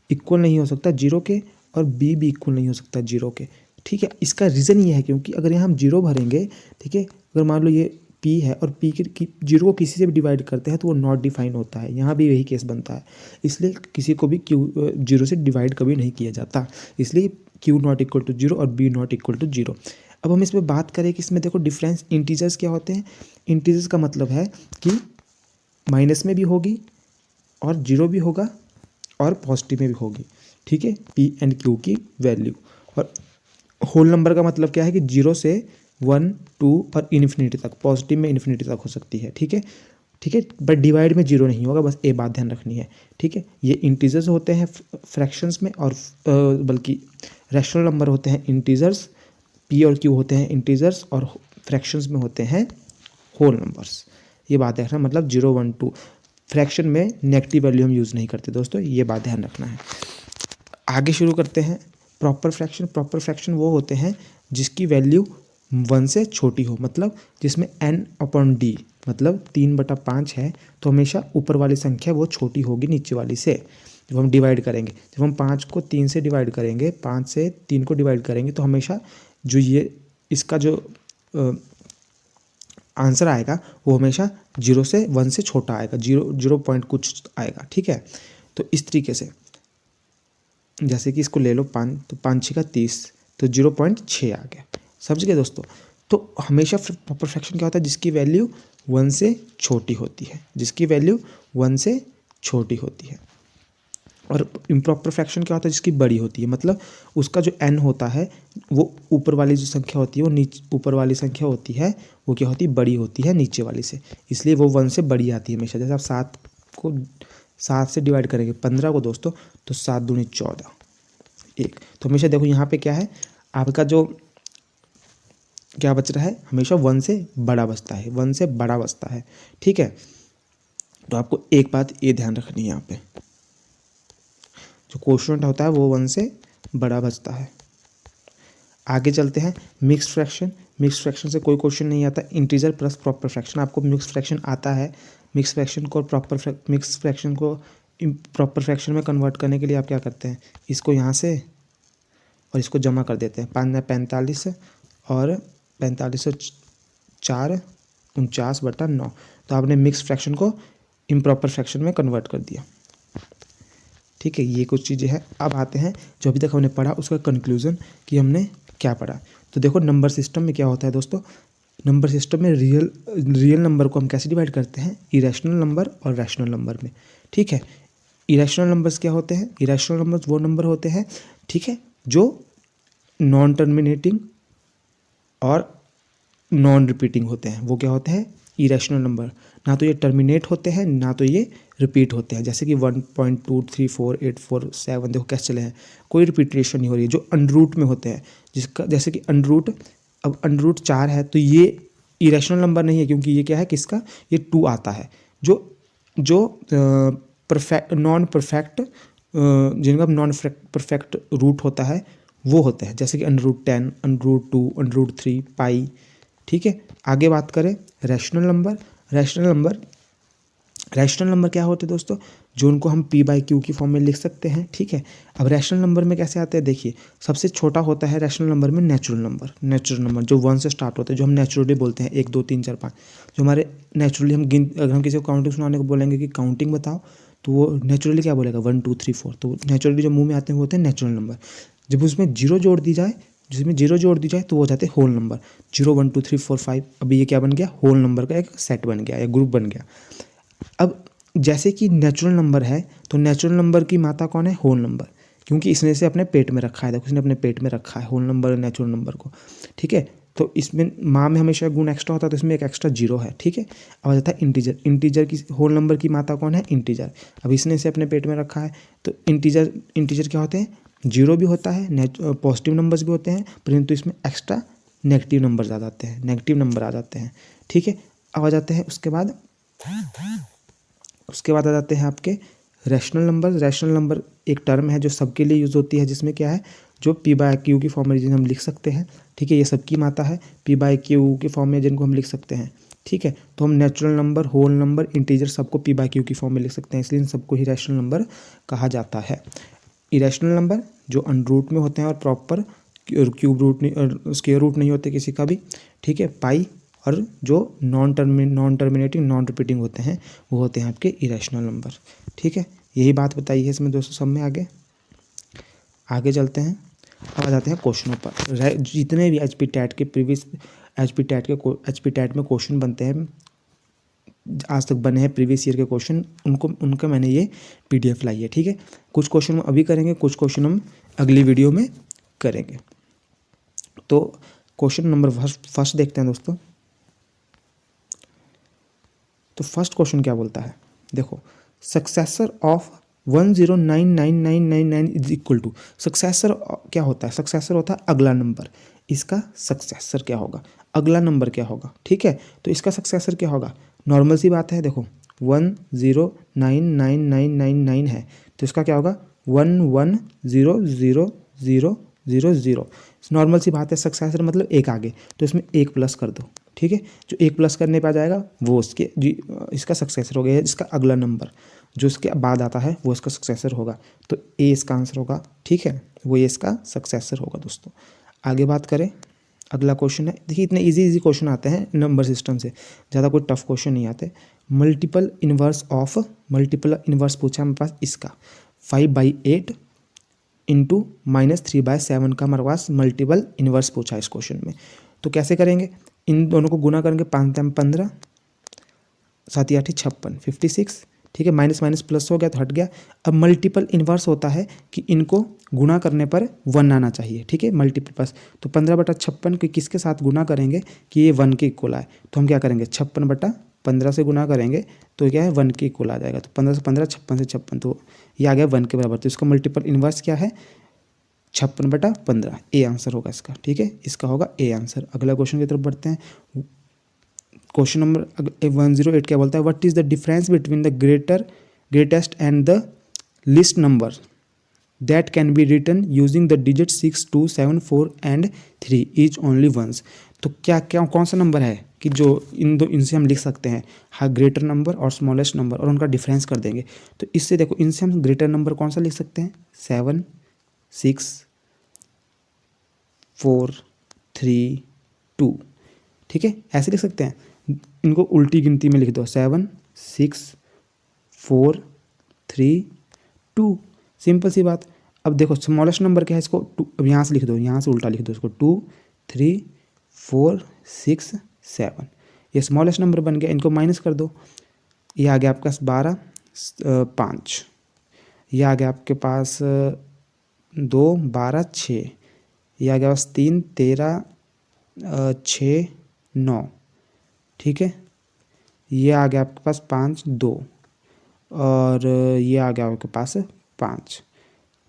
equal नहीं हो सकता 0 के, और b भी इक्वल नहीं हो सकता 0 के, ठीक है। इसका रीज़न ये है क्योंकि अगर यहाँ हम 0 भरेंगे, ठीक है, अगर मान लो ये p है और p के 0 को किसी से भी डिवाइड करते हैं तो वो नॉट डिफाइन होता है, यहाँ भी यही केस बनता है। इसलिए किसी को भी q 0 से डिवाइड कभी नहीं किया जाता, इसलिए q नॉट इक्वल टू 0 और b नॉट इक्वल टू 0। अब हम इसमें बात करें कि इसमें देखो डिफरेंस इंटीजर्स क्या होते हैं। इंटीजर्स का मतलब है कि माइनस में भी होगी और 0 भी होगा और पॉजिटिव में भी होगी, ठीक है, p एंड q की वैल्यू। और होल नंबर का मतलब क्या है कि 0 से 1, 2 और इन्फिनिटी तक, पॉजिटिव में इन्फिनिटी तक हो सकती है, ठीक है, ठीक है। बट डिवाइड में 0 नहीं होगा, बस ये बात ध्यान रखनी है, ठीक है। ये इंटीजर्स होते हैं फ्रैक्शंस में, और बल्कि रैशनल नंबर होते हैं इंटीजर्स, p और q होते हैं इंटीजर्स, और फ्रैक्शंस में होते हैं होल नंबर्स। ये बात है, मतलब 0, 1, 2। फ्रैक्शन में नेगेटिव वैल्यू हम यूज़ नहीं करते दोस्तों, ये बात ध्यान रखना है। आगे शुरू करते हैं प्रॉपर फ्रैक्शन। प्रॉपर फ्रैक्शन वो होते हैं जिसकी वैल्यू 1 से छोटी हो, मतलब जिसमें n/d मतलब 3/5 है, तो हमेशा ऊपर वाली संख्या वो छोटी होगी नीचे वाली से। जब हम डिवाइड करेंगे, जब हम 5 को 3 से डिवाइड करेंगे, 5 से 3 को डिवाइड करेंगे, तो हमेशा जो ये इसका जो आंसर आएगा वो हमेशा 0 से 1 से छोटा आएगा, 0 पॉइंट कुछ आएगा, ठीक है। तो इस तरीके से जैसे कि इसको ले लो 5, तो 5 6 का 30, तो 0.6 आ गया, समझ गए दोस्तों। तो हमेशा प्रॉपर फ्रैक्शन क्या होता है, जिसकी वैल्यू 1 से छोटी होती है, जिसकी वैल्यू 1 से छोटी होती है। और इम्प्रॉपर फ्रैक्शन क्या होता है, जिसकी बड़ी होती है, मतलब उसका जो n होता है वो ऊपर वाली जो संख्या होती है वो ऊपर वाली संख्या होती है वो क्या होती है, बड़ी होती है नीचे वाली से, इसलिए वो 1 से बड़ी आती है हमेशा। जैसे आप 7 से डिवाइड करेंगे 15 को दोस्तों, तो 7 दूनी 14, 1। तो हमेशा देखो यहाँ पे क्या है, आपका जो क्या बच रहा है, हमेशा 1 से बड़ा बचता है, 1 से बड़ा बचता है, ठीक है। तो आपको एक बात ये ध्यान रखनी है, यहाँ पे जो क्वोशिएंट होता है वो 1 से बड़ा बचता है। आगे चलते हैं मिक्स फ्रैक्शन। मिक्स फ्रैक्शन से कोई क्वेश्चन नहीं आता। इंटीजर प्लस प्रॉपर फ्रैक्शन, आपको मिक्स फ्रैक्शन आता है। मिक्स फ्रैक्शन को प्रॉपर फ्रैक्शन में कन्वर्ट करने के लिए आप क्या करते हैं, इसको यहाँ से और इसको जमा कर देते हैं। 45 और 45 × 4 49। तो आपने मिक्स फ्रैक्शन को इम्प्रॉपर फ्रैक्शन में कन्वर्ट कर दिया। ठीक है, ये कुछ चीज़ें हैं। अब आते हैं जो अभी तक हमने पढ़ा उसका कंक्लूजन कि हमने क्या पढ़ा। तो देखो नंबर सिस्टम में क्या होता है दोस्तों, नंबर सिस्टम में रियल नंबर को हम कैसे डिवाइड करते हैं, इरेशनल नंबर और रैशनल नंबर में। ठीक है, इरेशनल नंबर्स क्या होते हैं, इरेशनल नंबर्स वो नंबर होते हैं, ठीक है, जो नॉन टर्मिनेटिंग और नॉन रिपीटिंग होते हैं। वो क्या होते हैं, इरेशनल नंबर। ना तो ये टर्मिनेट होते हैं, ना तो ये रिपीट होते हैं। जैसे कि 1.23484 देखो कैसे चले हैं, कोई रिपीटेशन नहीं हो रही है। जो अनरूट में होते हैं, जिसका जैसे कि अनरूट, अब अनरूट 4 है तो ये इरेशनल नंबर नहीं है, क्योंकि ये क्या है, किसका, ये 2 आता है। जो परफेक्ट नॉन परफेक्ट जिनका नॉन परफेक्ट रूट होता है वो होते हैं, जैसे कि √10, √2, √3, पाई। ठीक है, आगे बात करें रैशनल नंबर। रैशनल नंबर क्या होते हैं दोस्तों, जो उनको हम p/q की फॉर्म में लिख सकते हैं। ठीक है, अब रैशनल नंबर में कैसे आते हैं, देखिए सबसे छोटा होता है रैशनल नंबर में नेचुरल नंबर जो 1 से स्टार्ट होते हैं, जो हम नेचुरली बोलते हैं 1 2 3 4 5। जो हमारे नेचुरली अगर हम किसी को काउंटिंग सुनाने को बोलेंगे कि काउंटिंग बताओ, तो वो नेचुरली क्या बोलेगा 1 2 3 4। तो नेचुरली जो मुंह में आते हैं वो होते हैं नेचुरल नंबर। जब उसमें जीरो जोड़ दी जाए तो वो हो जाते हैं होल नंबर। 0 1 2 3 4 5। अभी ये क्या बन गया, होल नंबर का एक सेट बन गया या ग्रुप बन गया। अब जैसे कि नेचुरल नंबर है, तो नेचुरल नंबर की माता कौन है, होल नंबर, क्योंकि इसने से अपने पेट में रखा है। देखो इसने अपने पेट में रखा है होल नंबर और नेचुरल नंबर को। ठीक है, तो इसमें माँ में हमेशा गुण एक्स्ट्रा होता है, तो इसमें एक एक्स्ट्रा 0 है। ठीक है, अब आ जाता है इंटीजर की होल नंबर की माता कौन है, इंटीजर। अब इसने से अपने पेट में रखा है, तो इंटीजर क्या होते हैं, 0 भी होता है, पॉजिटिव नंबर्स भी होते हैं, परंतु इसमें एक्स्ट्रा नेगेटिव नंबर आ जाते हैं। ठीक है, अब आ जाते हैं उसके बाद आ जाते हैं आपके रैशनल नंबर एक टर्म है जो सबके लिए यूज़ होती है, जिसमें क्या है, जो p/q की फॉर्म में जिन्हें हम लिख सकते हैं। ठीक है, ये सबकी माता है, p/q की फॉर्म में जिनको हम लिख सकते हैं। ठीक है, तो हम natural number, whole number, integer सबको p/q की फॉर्म में लिख सकते हैं, इसलिए इन सबको ही रैशनल नंबर कहा जाता है। इरेशनल नंबर जो अनरूट में होते हैं और प्रॉपर क्यूब रूट नहीं और स्क्वायर रूट नहीं होते किसी का भी। ठीक है, पाई। और जो नॉन टर्मिनेटिंग नॉन रिपीटिंग होते हैं वो होते हैं आपके इरेशनल नंबर। ठीक है, यही बात बताई है इसमें दोस्तों सब में। आगे चलते हैं, अब आ जाते हैं क्वेश्चनों पर। जितने भी एच पी टैट में क्वेश्चन बनते हैं, आज तक बने हैं प्रीवियस ईयर के क्वेश्चन, उनका मैंने ये PDF लाई है। ठीक है, कुछ क्वेश्चन हम अभी करेंगे, कुछ क्वेश्चन हम अगली वीडियो में करेंगे। तो क्वेश्चन नंबर फर्स्ट देखते हैं दोस्तों। तो फर्स्ट क्वेश्चन क्या बोलता है, देखो, successor of 109999 is equal to. Successor क्या होता है, सक्सेसर होता है अगला नंबर। इसका सक्सेसर क्या होगा, अगला नंबर क्या होगा। ठीक है, तो इसका सक्सेसर क्या होगा, नॉर्मल सी बात है, देखो 10999999 है, तो इसका क्या होगा 11000000। नॉर्मल सी बात है, सक्सेसर मतलब एक आगे, तो इसमें 1 प्लस कर दो। ठीक है, जो 1 प्लस करने पे आ जाएगा वो इसका सक्सेसर हो गया। इसका अगला नंबर जो इसके बाद आता है वो इसका सक्सेसर होगा, तो ए इसका आंसर होगा। ठीक है, वो ये इसका सक्सेसर होगा दोस्तों। आगे बात करें, अगला क्वेश्चन है, देखिए इतने इजी क्वेश्चन आते हैं नंबर सिस्टम से, ज़्यादा कोई टफ क्वेश्चन नहीं आते। मल्टीपल इन्वर्स पूछा है मेरे पास, इसका 5/8 इंटू -3/7 का हमारे पास मल्टीपल इन्वर्स पूछा है इस क्वेश्चन में। तो कैसे करेंगे, इन दोनों को गुना करेंगे, 5×15 7 8 56 56। ठीक है, माइनस प्लस हो गया तो हट गया। अब मल्टीपल इन्वर्स होता है कि इनको गुणा करने पर 1 आना चाहिए। ठीक है, मल्टीपल प्लस, तो 15/56 के किसके साथ गुना करेंगे कि ये 1 के इक्वल आए, तो हम क्या करेंगे 56/15 से गुना करेंगे तो क्या है 1 के इक्वल आ जाएगा। तो 15 से 15, 56 से 56, तो ये आ गया 1 के बराबर। तो इसका मल्टीपल इन्वर्स क्या है 56/15, ए आंसर होगा इसका। ठीक है, इसका होगा ए आंसर। अगला क्वेश्चन की तरफ बढ़ते हैं। क्वेश्चन नंबर 108 क्या बोलता है, what is the difference between the greatest and the least number that can be written using the digit 6, 2, 7, 4 and 3 is only once. तो क्या क्या कौन सा नंबर है कि जो इनसे हम लिख सकते हैं, हाँ, ग्रेटर नंबर और स्मॉलेस्ट नंबर, और उनका डिफरेंस कर देंगे। तो इससे देखो, इनसे हम ग्रेटर नंबर कौन सा लिख सकते हैं, 7, 6, 4, 3, 2, ठीक है, ऐसे लिख सकते हैं। इनको उल्टी गिनती में लिख दो, 7, 6, 4, 3, 2, सिंपल सी बात। अब देखो स्मॉलेस्ट नंबर क्या है, इसको अब यहाँ से लिख दो, यहाँ से उल्टा लिख दो इसको, 2, 3, 4, 6, 7, ये स्मॉलेस्ट नंबर बन गया। इनको माइनस कर दो, ये आ गया आपके पास 12, 5, ये आ गया आपके पास 2, 12, 6, ये आ गया बस 3, 13, 6, 9, ठीक है, ये आ गया आपके पास 5, 2, और ये आ गया आपके पास 5,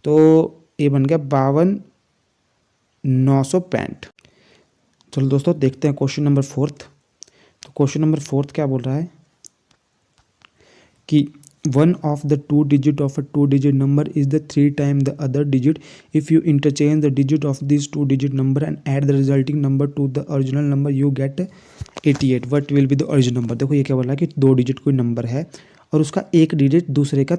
तो ये बन गया 52,965। चलो दोस्तों देखते हैं क्वेश्चन नंबर 4। तो क्वेश्चन नंबर 4 क्या बोल रहा है कि one of the two digit of a two digit number is the 3 time the other digit if you interchange the digit of this two digit number and add the resulting number two the original number you get 88। What will be the original number. देखो ये क्या बोल रहा है कि 2 digit कोई number है और उसका एक डिजिट दूसरे का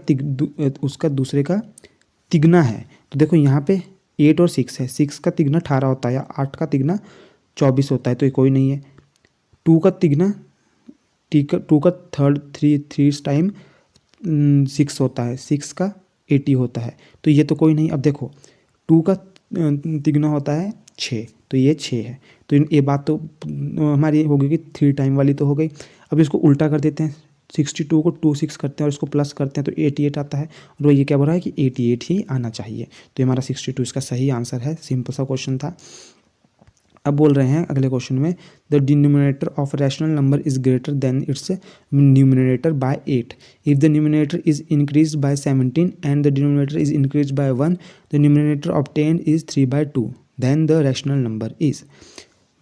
तिगना है। तो देखो यहाँ पे 8 और 6 है, 6 का तिगना 18 होता है या 8 का तिगना 24 होता है, तो ये कोई नहीं है। 2 का तिगना, 2 का थर्ड 3 टाइम 6 होता है, 6 का 80 होता है, तो ये तो कोई नहीं। अब देखो 2 का तिगना होता है 6, तो ये 6 है, तो ये बात तो हमारी हो गई कि 3 टाइम वाली तो हो गई। अब इसको उल्टा कर देते हैं, 62 को 2 6 करते हैं और इसको प्लस करते हैं तो 88 आता है, और वो ये क्या बोल रहा है कि 88 ही आना चाहिए। तो हमारा 62 इसका सही आंसर है। सिंपल सा क्वेश्चन था। अब बोल रहे हैं अगले क्वेश्चन में, the denominator of rational number is greater than its numerator by 8 if the numerator is increase by 17 and the denominator is increase by 1 the numerator obtained is 3/2 then the rational number is.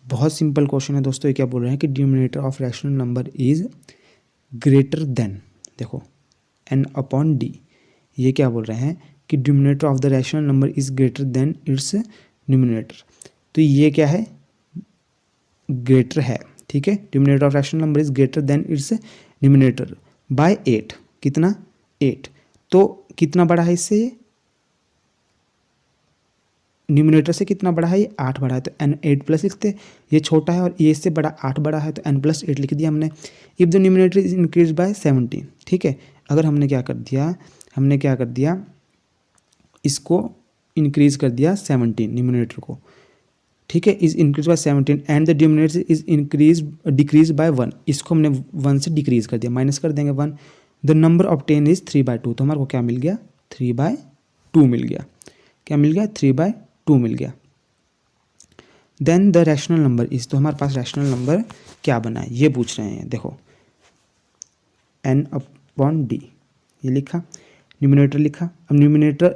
बहुत simple question है दोस्तों। ये क्या बोल रहे हैं कि denominator of rational number is greater than, देखो n/d, ये क्या बोल रहे हैं कि denominator of the rational number is greater than its numerator. तो ये क्या है, ग्रेटर है, ठीक है। Denominator of rational number is greater than its numerator by 8, कितना 8, तो कितना बड़ा है इससे, ये न्यूमिनेटर से कितना बड़ा है, ये 8 बड़ा है, तो n 8 प्लस लिखते, ये छोटा है और ये इससे बड़ा 8 बड़ा है तो n + 8 लिख दिया हमने। If the numerator is increase by 17, ठीक है, अगर हमने क्या कर दिया, इसको इंक्रीज कर दिया 17 न्यूमिनेटर को, ठीक है, is increase by 17 and the denominator is decrease by 1, इसको हमने 1 से डिक्रीज कर दिया, माइनस कर देंगे 1, द नंबर ऑब्टेन इज 3/2, तो हमारे को क्या मिल गया, 3/2 मिल गया। क्या मिल गया, 3/2 मिल गया। Then the rational number is, तो हमारे पास रैशनल नंबर क्या बना है ये पूछ रहे हैं। देखो n/d ये लिखा, न्यूमिनेटर लिखा। अब न्यूमिनेटर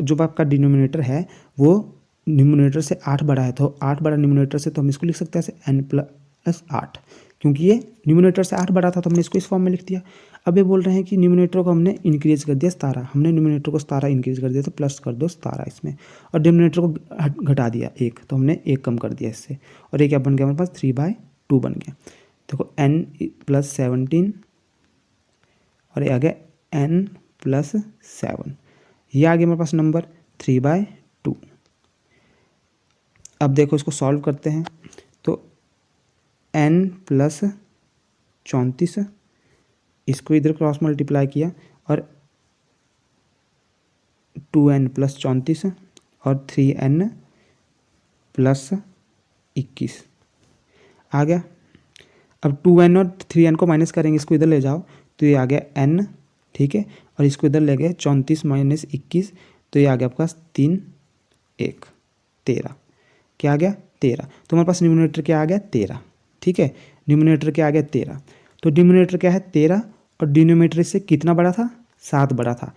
जो आपका डिनोमिनेटर है वो न्यूमिनेटर से 8 बड़ा है, तो 8 बड़ा न्यूमिनेटर से, तो हम इसको लिख सकते हैं n+8, क्योंकि ये न्यूमिनेटर से 8 बड़ा था तो हमने इसको इस फॉर्म में लिख दिया। अब ये बोल रहे हैं कि न्यूमिनेटर को हमने इंक्रीज कर दिया 17, हमने न्यूमिनेटर को 17 इंक्रीज कर दिया, तो प्लस कर दो 17 इसमें, और डिनोमिनेटर को घटा दिया 1, तो हमने 1 कम कर दिया इससे, और ये क्या बन गया हमारे पास 3/2 बन गया। देखो n + 17 और ये आ गया n + 7, ये आ गया हमारे पास नंबर 3/2। अब देखो इसको सॉल्व करते हैं, तो n + 34, इसको इधर क्रॉस मल्टीप्लाई किया और 2n + 34 और 3n + 21 आ गया। अब 2n और 3n को माइनस करेंगे, इसको इधर ले जाओ, तो ये आ गया n, ठीक है, और इसको इधर ले गए 34 - 21, तो ये आ गया आपके पास 3, 1, 13, क्या आ गया 13। तो हमारे पास न्यूमिनेटर क्या आ गया 13, ठीक है, न्यूमिनेटर क्या आ गया 13। तो डिनोमिनेटर क्या है 13 और डिनोमिनेटर इससे कितना बड़ा था, 7 बड़ा था।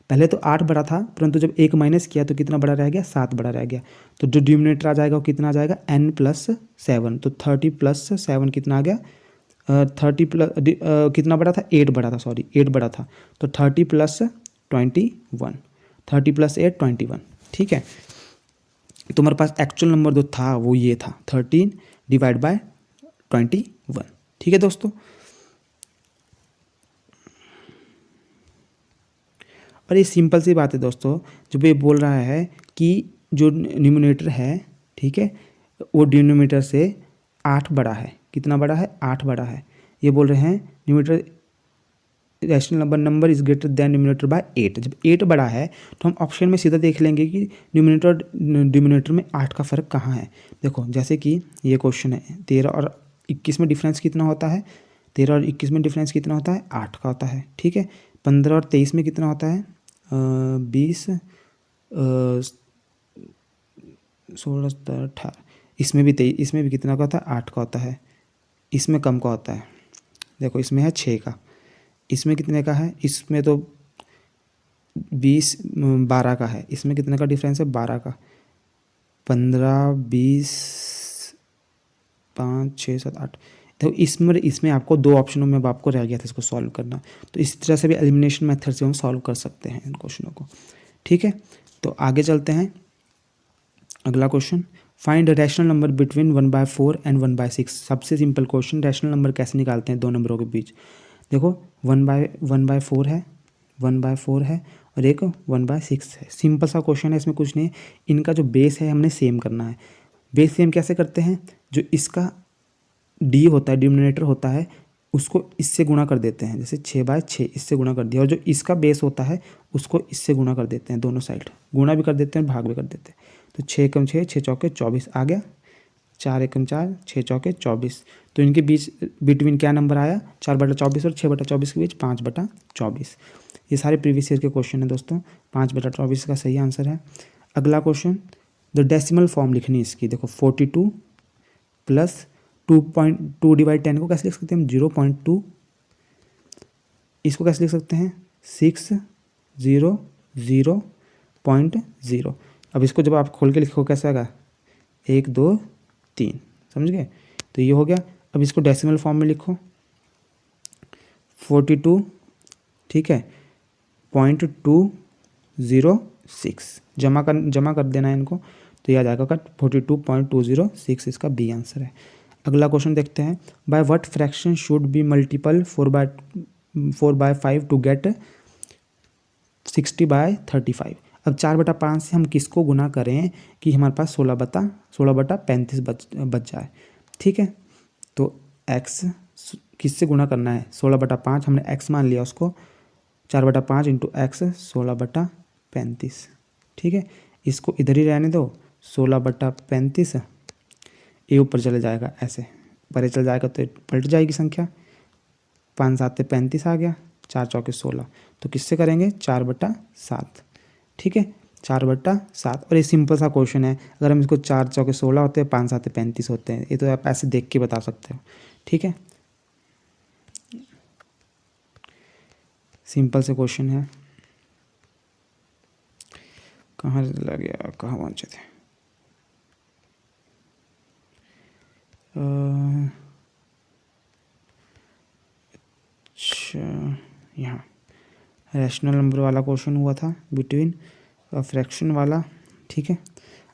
पहले तो 8 बड़ा था, परंतु जब 1 माइनस किया तो कितना बड़ा रह गया, 7 बड़ा रह गया। तो जो डिनोमिनेटर आ जाएगा वो कितना आ जाएगा, n + 7, तो 30 + 7 कितना आ गया 30 प्लस कितना बड़ा था, 8 बड़ा था, सॉरी 8 बड़ा था, तो 30 प्लस 21, 30 प्लस 8 21, ठीक है। तुम्हारे पास एक्चुअल नंबर जो था वो ये था 13 डिवाइड बाय 21, ठीक है दोस्तों। और ये सिंपल सी बात है दोस्तों, जब ये बोल रहा है कि जो न्यूमरेटर है, ठीक है, वो डिनोमिनेटर से 8 बड़ा है, कितना बड़ा है, 8 बड़ा है। ये बोल रहे हैं numerator rational number is greater then numerator bye 8। जब 8 बड़ा है तो हम ऑप्शन में सीधा देख लेंगे कि न्यूमरेटर डिनोमिनेटर में 8 का फ़र्क कहाँ है। देखो जैसे कि ये क्वेश्चन है, 13 और 21 में डिफरेंस कितना होता है, 13 और 21 में डिफरेंस कितना होता है, 8 का होता है, ठीक है। 15 और 23 में कितना होता है, 20, 16, 17, 18, इसमें भी 23, इसमें भी कितना का होता है, 8 का होता है। इसमें कम का होता है, देखो इसमें है 6 का, इसमें कितने का है, इसमें तो 20, 12 का है, इसमें कितने का डिफरेंस है, 12 का। 15, 20, 5, 6, 7, 8, तो इसमें आपको 2 ऑप्शनों में अब आपको रह गया था इसको सॉल्व करना। तो इस तरह से भी एलिमिनेशन मेथड से हम सॉल्व कर सकते हैं इन क्वेश्चनों को, ठीक है। तो आगे चलते हैं, अगला question, find rational number between 1/4 and 1/6। सबसे सिंपल क्वेश्चन, रैशनल नंबर कैसे निकालते हैं दो नंबरों के बीच। देखो 1/4 है, 1/4 है, और एक 1/6 है। सिंपल सा क्वेश्चन है, इसमें कुछ नहीं है। इनका जो बेस है हमने सेम करना है। बेस सेम कैसे करते हैं, जो इसका डी होता है, डिनोमिनेटर होता है, उसको इससे गुणा कर देते हैं, जैसे 6/6 इससे गुणा कर दिया, और जो इसका बेस होता है उसको इससे गुणा कर देते हैं, दोनों साइड गुणा भी कर देते हैं, भाग भी कर देते हैं। तो 6 एकम 6, 6 चौके 24 आ गया, 4 एकम 4, 6 चौके 24। तो इनके बीच बिटवीन क्या नंबर आया, 4/24 और 6/24 के बीच 5/24। ये सारे प्रीवियस ईयर के क्वेश्चन है दोस्तों, 5/24 का सही आंसर है। अगला क्वेश्चन, द डेसिमल फॉर्म लिखनी है इसकी। देखो 42 प्लस 2.2 डिवाइड 10 को कैसे लिख सकते हैं हम, 0.2। इसको कैसे लिख सकते हैं, 600.0। अब इसको जब आप खोल के लिखो कैसे आएगा, 1 2 3, समझ गए। तो ये हो गया। अब इसको डेसिमल फॉर्म में लिखो, 42, ठीक है, 0.206 जमा कर देना है इनको, तो यह आ जाएगा 42.206, इसका बी आंसर है। अगला क्वेश्चन देखते हैं, by what fraction should be multiple 4/5 to get 60/35। अब 4/5 से हम किसको गुना करें कि हमारे पास 16/35 बच जाए, ठीक है। तो x किससे गुना करना है, 16/5 हमने x मान लिया उसको, 4/5 इंटू एक्स 16/35, ठीक है। इसको इधर ही रहने दो, 16/35, ये ऊपर चले जाएगा, ऐसे परे चल जाएगा तो पलट जाएगी संख्या, 5 7 35 आ गया, 4 चौके 16। तो किससे करेंगे, 4/7, ठीक है, 4/7। और ये सिंपल सा क्वेश्चन है, अगर हम इसको 4 चौके 16 होते हैं, 5 7 35 होते हैं, ये तो आप ऐसे देख के बता सकते हो, ठीक है। सिंपल से क्वेश्चन है। कहाँ चला गया, कहाँ पहुँचे थे, अच्छा यहाँ रैशनल नंबर वाला क्वेश्चन हुआ था, बिटवीन फ्रैक्शन वाला, ठीक है।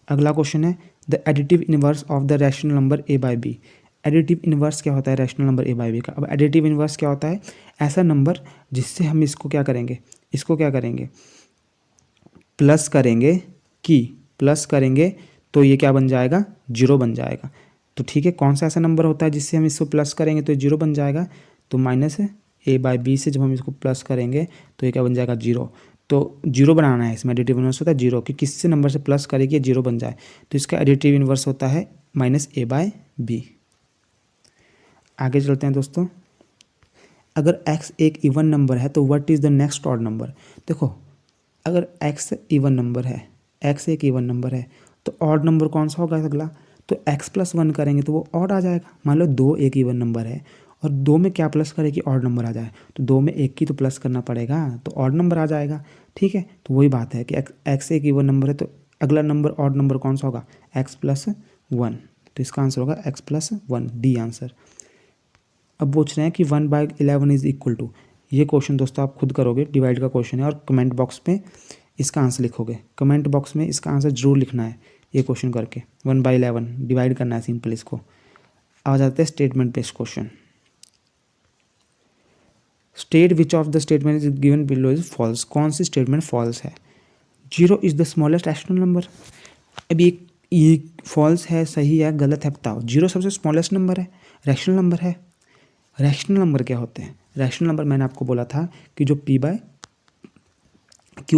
अगला क्वेश्चन है, the additive inverse of the rational number a/b। Additive inverse क्या होता है रैशनल नंबर a/b का। अब एडिटिव इनवर्स क्या होता है, ऐसा नंबर जिससे हम इसको क्या करेंगे, प्लस करेंगे तो ये क्या बन जाएगा, 0 बन जाएगा। तो ठीक है, कौन सा ऐसा नंबर होता है जिससे हम इसको प्लस करेंगे तो 0 बन जाएगा, तो -a/b से जब हम इसको प्लस करेंगे तो ये क्या बन जाएगा, 0। तो 0 बनाना है, इसमें एडिटिव इनवर्स होता है 0, कि किससे नंबर से प्लस करेगी 0 बन जाए, तो इसका एडिटिव इनवर्स होता है -a/b। आगे चलते हैं दोस्तों, अगर x एक इवन नंबर है तो what is the next odd number. देखो अगर x इवन नंबर है, x एक इवन नंबर है, तो ऑड नंबर कौन सा होगा अगला, तो x+1 करेंगे तो वो ऑड आ जाएगा। मान लो 2 एक इवन नंबर है और 2 में क्या प्लस करें कि ऑड नंबर आ जाए, तो 2 में 1 की तो प्लस करना पड़ेगा, तो ऑड नंबर आ जाएगा, ठीक है। तो वही बात है कि x एक इवन नंबर है, तो अगला नंबर ऑड नंबर कौन सा होगा, x+1। तो इसका आंसर होगा x+1, डी आंसर। अब पूछ रहे हैं कि 1/11 इज इक्वल टू, ये क्वेश्चन दोस्तों आप खुद करोगे, डिवाइड का क्वेश्चन है और कमेंट बॉक्स में इसका आंसर लिखोगे, कमेंट बॉक्स में इसका आंसर जरूर लिखना है ये क्वेश्चन करके। 1/11 डिवाइड करना है सिंपल इसको। आ जाते हैं statement based question. State which of the statement is given below is false, कौन सी स्टेटमेंट फॉल्स है। 0 is the smallest rational number, अब ये फॉल्स है, सही है, गलत है, बताओ। 0 सबसे स्मॉलेस्ट नंबर है, रैशनल नंबर है। रैशनल नंबर क्या होते हैं, रैशनल नंबर मैंने आपको बोला था कि जो p/q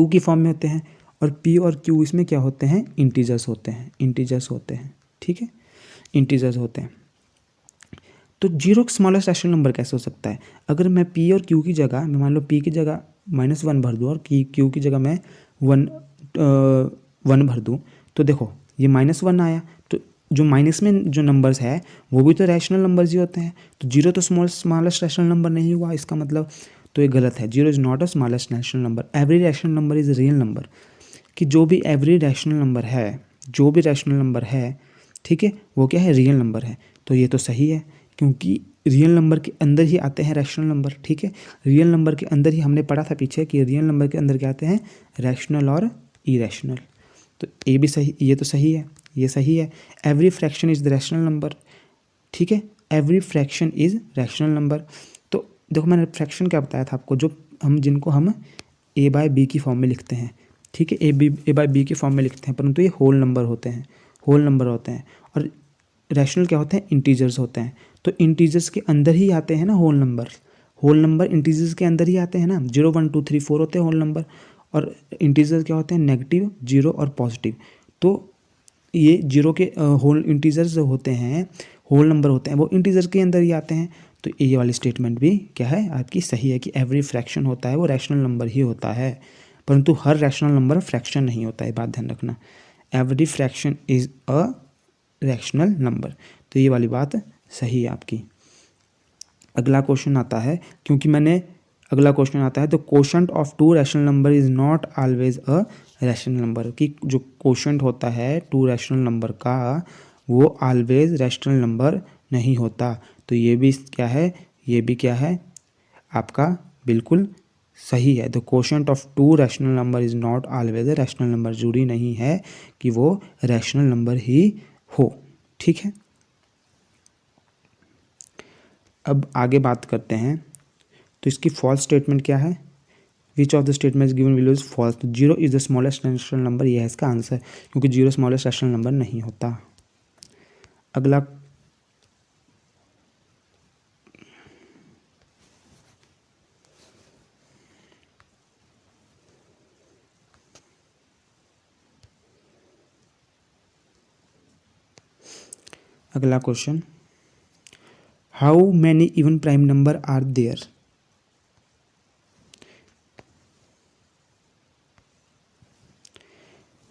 की फॉर्म में होते हैं, और p और q इसमें क्या होते हैं, इंटीजर्स होते हैं, इंटीजर्स होते हैं, ठीक है, इंटीजर्स होते हैं। तो 0 स्मॉलेस्ट रैशनल नंबर कैसे हो सकता है, अगर मैं p और q की जगह, मैं मान लो p की जगह -1 भर दूँ और q की जगह मैं 1 भर दूँ, तो देखो ये -1 आया, तो जो माइनस में जो नंबर्स है वो भी तो रैशनल नंबर्स ही होते हैं, तो 0 तो स्मॉलेस्ट रैशनल नंबर नहीं हुआ इसका मतलब, तो ये गलत है। 0 is not a smallest rational number, every rational number is real number, कि जो भी एवरी रैशनल नंबर है, जो भी रैशनल नंबर है, ठीक है, वो क्या है, रियल नंबर है। तो ये तो सही है, क्योंकि रियल नंबर के अंदर ही आते हैं रैशनल नंबर, ठीक है, रियल नंबर के अंदर ही हमने पढ़ा था पीछे कि रियल नंबर के अंदर क्या आते हैं, रैशनल और इरैशनल। तो ये भी सही, ये तो सही है, ये सही है। Every fraction is the rational number, ठीक है, every fraction is rational number. तो देखो मैंने फ्रैक्शन क्या बताया था आपको, जो हम जिनको हम a/b की फॉर्म में लिखते हैं, ठीक है, a/b की फॉर्म में लिखते हैं, परंतु ये होल नंबर होते हैं, होल नंबर होते हैं। और रैशनल क्या होते हैं, इंटीजर्स होते हैं। तो इंटीजर्स के अंदर ही आते हैं ना whole number, whole number integers के अंदर ही आते हैं ना, 0 1 2 3 4 होते हैं होल नंबर, और इंटीजर्स क्या होते हैं, नेगेटिव, 0 और पॉजिटिव। तो ये 0 के होल इंटीजर्स जो होते हैं, होल नंबर होते हैं, वो इंटीजर्स के अंदर ही आते हैं। तो ये वाली स्टेटमेंट भी क्या है आपकी, सही है, कि एवरी फ्रैक्शन होता है वो रैशनल नंबर ही होता है, परंतु हर रैशनल नंबर फ्रैक्शन नहीं होता है, बात ध्यान रखना। Every fraction is a rational number, तो ये वाली बात सही है आपकी। अगला क्वेश्चन आता है, क्योंकि मैंने अगला क्वेश्चन आता है, the quotient of 2 rational number is not always a rational number, कि जो कोशेंट होता है 2 रैशनल नंबर का वो ऑलवेज रैशनल नंबर नहीं होता। तो ये भी क्या है, ये भी क्या है आपका, बिल्कुल सही है। The quotient of 2 rational number is not always a rational number, जरूरी नहीं है कि वो रैशनल नंबर ही हो, ठीक है। अब आगे बात करते हैं, तो इसकी फॉल्स स्टेटमेंट क्या है, which of the statement given below is false. तो 0 is the smallest rational number, ये है इसका आंसर, क्योंकि 0 स्मॉलेस्ट रैशनल नंबर नहीं होता। अगला अगला question, how many even prime number are there.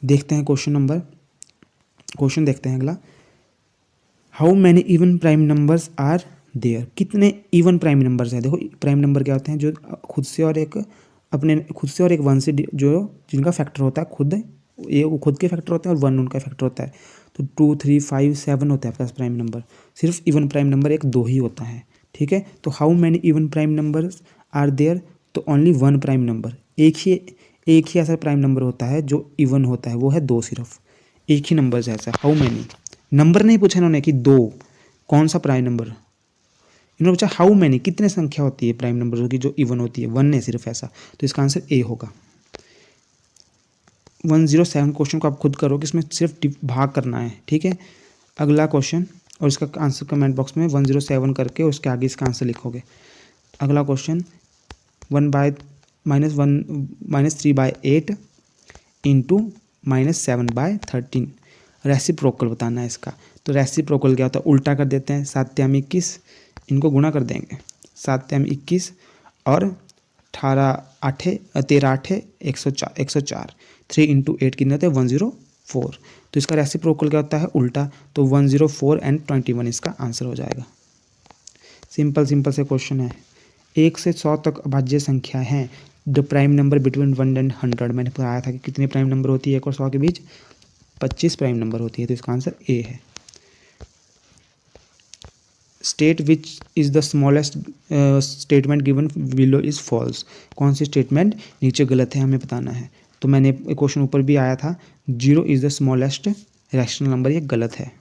देखते हैं क्वेश्चन देखते हैं अगला, how many even prime numbers are there, कितने इवन प्राइम नंबर्स हैं। देखो प्राइम नंबर क्या होते हैं, जो खुद से और एक वन से जो जिनका फैक्टर होता है खुद, ये वो खुद के फैक्टर होते हैं और 1 उनका फैक्टर होता है। तो 2 3 5 7 होता है आपके पास प्राइम नंबर, सिर्फ इवन प्राइम नंबर 1 2 ही होता है, ठीक है। तो how many even prime numbers are there, तो ओनली 1 प्राइम नंबर, एक ही ऐसा प्राइम नंबर होता है जो इवन होता है, वो है 2, सिर्फ एक ही नंबर है ऐसा। हाउ मैनी, नंबर नहीं पूछा इन्होंने कि 2 कौन सा प्राइम नंबर, इन्होंने पूछा हाउ मैनी, कितने संख्या होती है प्राइम नंबर की जो इवन होती है, 1 है सिर्फ ऐसा, तो इसका आंसर ए होगा। 107 क्वेश्चन को आप खुद करो कि इसमें सिर्फ भाग करना है, ठीक है। अगला क्वेश्चन, और इसका आंसर कमेंट बॉक्स में 107 करके उसके आगे इसका आंसर लिखोगे। अगला क्वेश्चन, 1/-3/8 इंटू -7/13, रेसिप्रोकल बताना है इसका। तो रेसिप्रोकल क्या होता है, उल्टा कर देते हैं, 7×3 इनको गुणा कर देंगे, 7×3 और 13×8 104, 3 × 8 कितने होते हैं 104। तो इसका रेसिप्रोकल क्या होता है, उल्टा, तो 104 एंड 21 इसका आंसर हो जाएगा। सिंपल से क्वेश्चन है। 1 से 100 तक अभाज्य संख्या है, the prime number between 1 and 100, मैंने बताया था कि कितनी प्राइम नंबर होती है 1 और 100 के बीच, 25 प्राइम नंबर होती है, तो इसका आंसर ए है। State which is the smallest statement given below is false. कौन सी स्टेटमेंट नीचे गलत है हमें बताना है। तो मैंने क्वेश्चन ऊपर भी आया था 0 is the smallest rational number, ये गलत है।